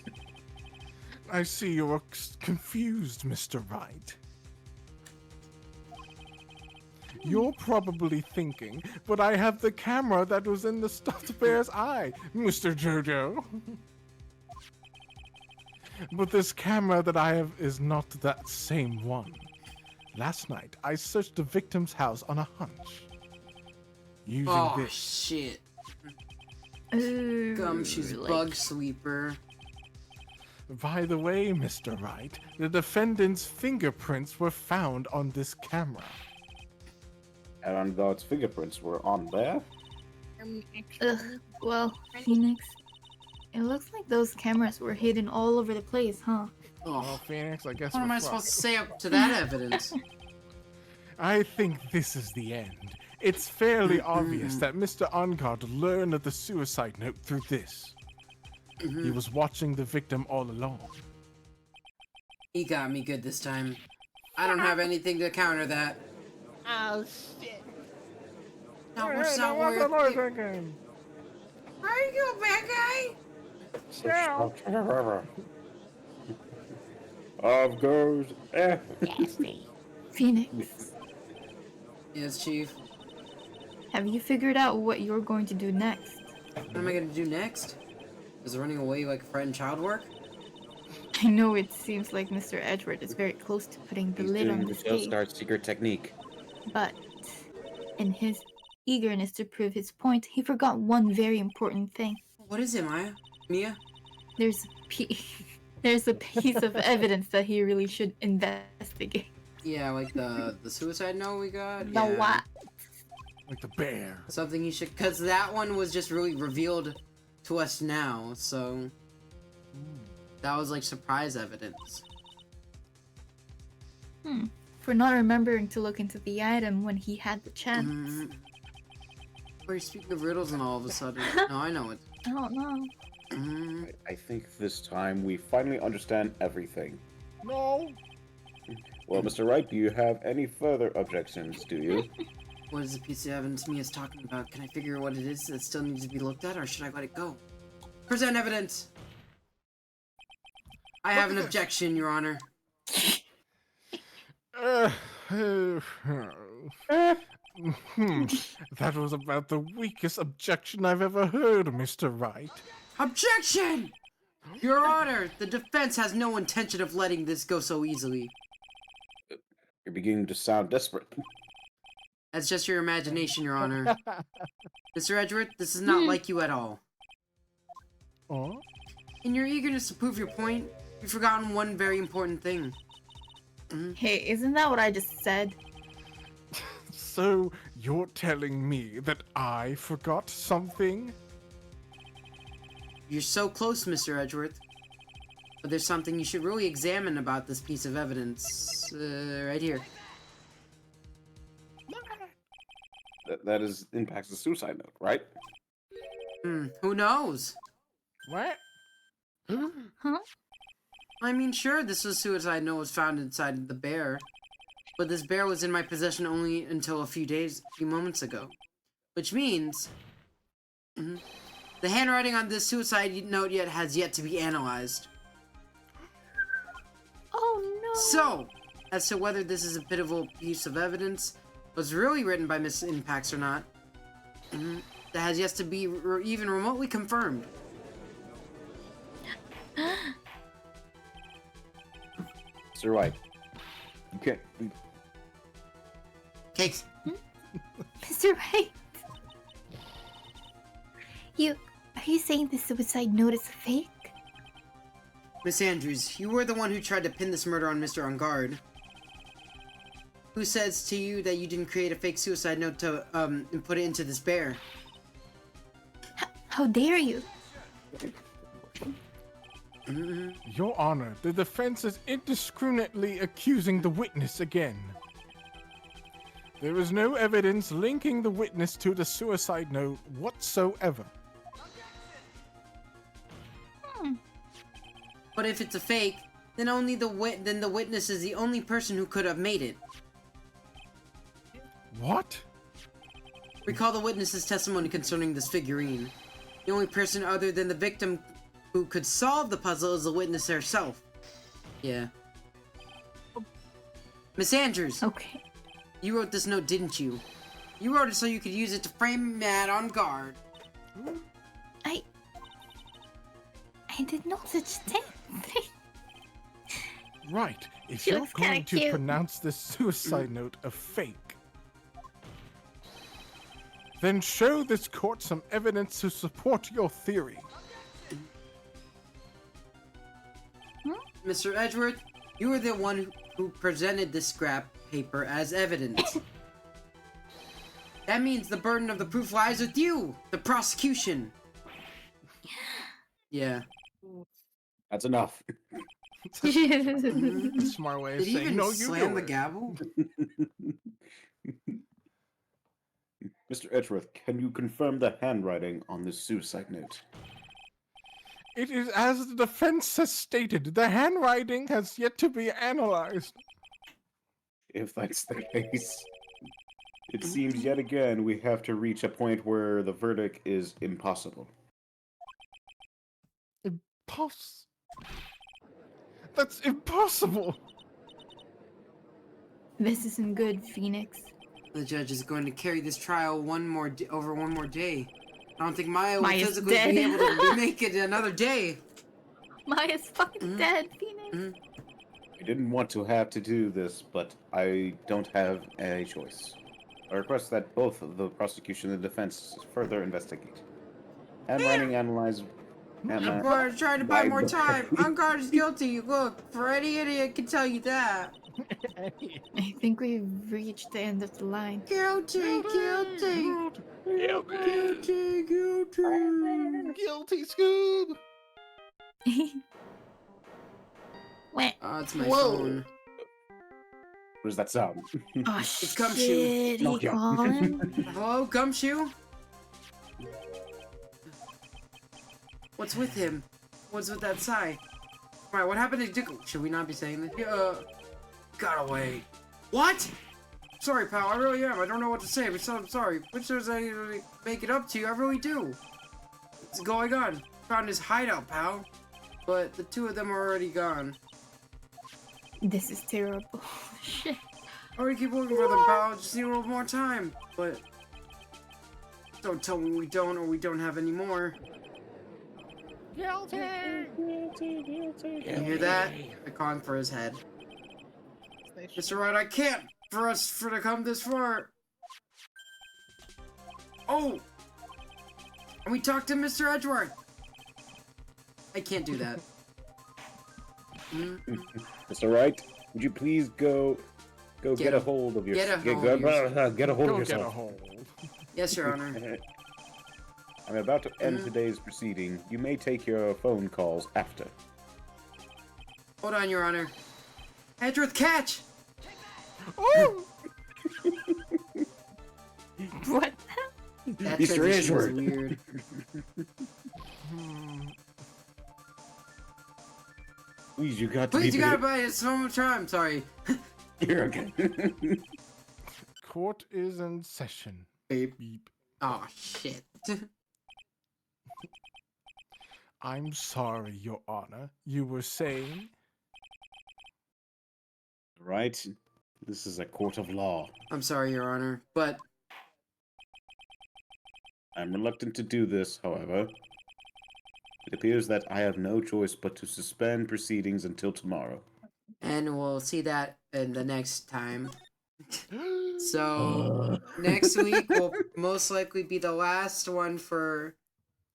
I see you're confused, Mr. Wright. You're probably thinking, but I have the camera that was in the stuffed bear's eye, Mr. Jojo. But this camera that I have is not that same one. Last night, I searched the victim's house on a hunch. Using Oh, this. shit. Ooh, Gumshoe's like- bug sweeper. By the way, Mr. Wright, the defendant's fingerprints were found on this camera. And on God's fingerprints were on there. Ugh, well, Phoenix, it looks like those cameras were hidden all over the place, huh? Oh, Oh, Phoenix, I guess what am we're I supposed to fucked. say up to that evidence? I think this is the end. It's fairly obvious that Mr. Ongard learned of the suicide note through this. He was watching the victim all along. He got me good this time. I don't have anything to counter that. Oh shit. Not worth, not worth. again. Are you bad guy? Of course. Phoenix, Yes, Chief. have you figured out what you're going to do next? What am I gonna do next? Is running away like friend child work? I know it seems like Mr. Edward is very close to putting the He's lid on doing the this case, Tailstar secret technique. but in his eagerness to prove his point, he forgot one very important thing. What is it, Mia? There's there's a piece of evidence that he really should investigate. Yeah, like the suicide note we got? The Yeah. what? Like the bear. Something he should, cause that one was just really revealed to us now, so that was like surprise evidence. For not remembering to look into the item when he had the chance. We're speaking of riddles and all of a sudden. No, I know it. I don't know. I think this time we finally understand everything. No. Well, Mr. Wright, do you have any further objections, do you? What is the piece of evidence Mia's talking about? Can I figure what it is that still needs to be looked at, or should I let it go? Present evidence! I have an objection, Your Honor. That was about the weakest objection I've ever heard, Mr. Wright. Objection! Your Honor, the defense has no intention of letting this go so easily. You're beginning to sound desperate. That's just your imagination, Your Honor. Mr. Edgeworth, this is not like you at all. Oh? In your eagerness to prove your point, you've forgotten one very important thing. Hey, isn't that what I just said? So you're telling me that I forgot something? You're so close, Mr. Edgeworth. But there's something you should really examine about this piece of evidence. Right here. That is impacts the suicide note, right? Who knows? What? Huh? I mean, sure, this was suicide note was found inside the bear. But this bear was in my possession only until a few moments ago. Which means... the handwriting on this suicide note has yet to be analyzed. Oh no! So, as to whether this is a pitiful piece of evidence was really written by Miss Impax or not, that has yet to be even remotely confirmed. Mr. Wright, you can't. Cakes. Mr. Wright! Are you saying the suicide note is fake? Miss Andrews, you were the one who tried to pin this murder on Mr. On Guard. Who says to you that you didn't create a fake suicide note to, and put it into this bear? How dare you? Mhm. Your Honor, the defense is indiscriminately accusing the witness again. There is no evidence linking the witness to the suicide note whatsoever. But if it's a fake, then only the witness is the only person who could have made it. What? Recall the witness's testimony concerning this figurine. The only person other than the victim who could solve the puzzle is the witness herself. Yeah. Miss Andrews, Okay. you wrote this note, didn't you? You wrote it so you could use it to frame Matt on guard. I did no such thing. Right. If She you're looks kinda going to cute. pronounce this suicide note a fake, then show this court some evidence to support your theory. Mr. Edgeworth, you were the one who presented this scrap paper as evidence. That means the burden of the proof lies with you, the prosecution. Yeah. That's enough. A smart way of Did he saying, even no, you slam do the it. gavel? Mr. Edgeworth, can you confirm the handwriting on this suicide note? It is as the defense has stated. The handwriting has yet to be analyzed. If that's the case, it seems yet again we have to reach a point where the verdict is impossible. That's impossible. This isn't good, Phoenix. The judge is going to carry this trial over one more day. I don't think Maya will Maya's physically dead. be able to make it another day. Maya's fucking dead, Phoenix. I didn't want to have to do this, but I don't have a choice. I request that both the prosecution and the defense further investigate. Handwriting analyze. We're trying to buy Why more the- time. Unguard is guilty. Look, for any idiot can tell you that. I think we've reached the end of the line. Guilty, guilty, guilty, guilty. Guilty, Scoob. Wait. Oh, it's my Whoa. phone. What does that sound? Oh It's Gumshoe. shit, he Nokia. gone. Hello, Gumshoe? What's with him? What's with that sigh? Alright, what happened to Dick? Should we not be saying this? Got away. What? Sorry, pal, I really am. I don't know what to say, but I'm sorry. Which does I make it up to you? I really do. What's going on? Found his hideout, pal. But the two of them are already gone. This is terrible. Shit. I already keep looking for them, pal. Just need a little more time. But don't tell me we don't, or we don't have any more. Guilty. You hear that? I calling for his head. Mr. Wright, I can't for us to come this far. Oh! And we talked to Mr. Edgeworth. I can't do that. It's alright. Would you please go Get get a- a hold of your get a hold of get a hold Go of get a yourself. hold. Yes, Your Honor. I'm about to end today's proceeding. You may take your phone calls after. Hold on, Your Honor. Edgeworth, catch! Oh! What? That Mr. transition was Edgeworth. weird. Please, you got to Please, be you gotta buy it so much time. Sorry. here again. Court is in session. Beep. Beep. Oh, shit. I'm sorry, Your Honor. You were saying? Right? This is a court of law. I'm sorry, Your Honor, but I'm reluctant to do this, however. It appears that I have no choice but to suspend proceedings until tomorrow. and we'll see that in the next time. So next week will most likely be the last one for,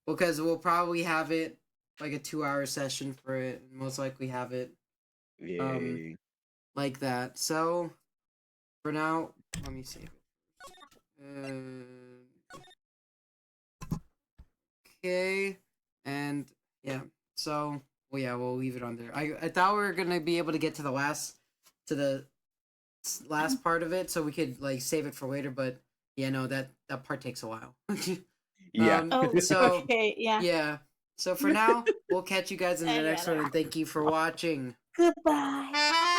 because we'll probably have it like a 2-hour session for it. Most likely have it Yay. like that. So for now, let me see. Okay, and yeah. So Well, yeah, we'll leave it on there. I thought we were gonna be able to get to the last part of it, so we could like save it for later. But yeah, no, that part takes a while. Yeah. Oh, So okay, yeah. yeah. So for now, we'll catch you guys in the I next get one, it. and thank you for watching. Goodbye.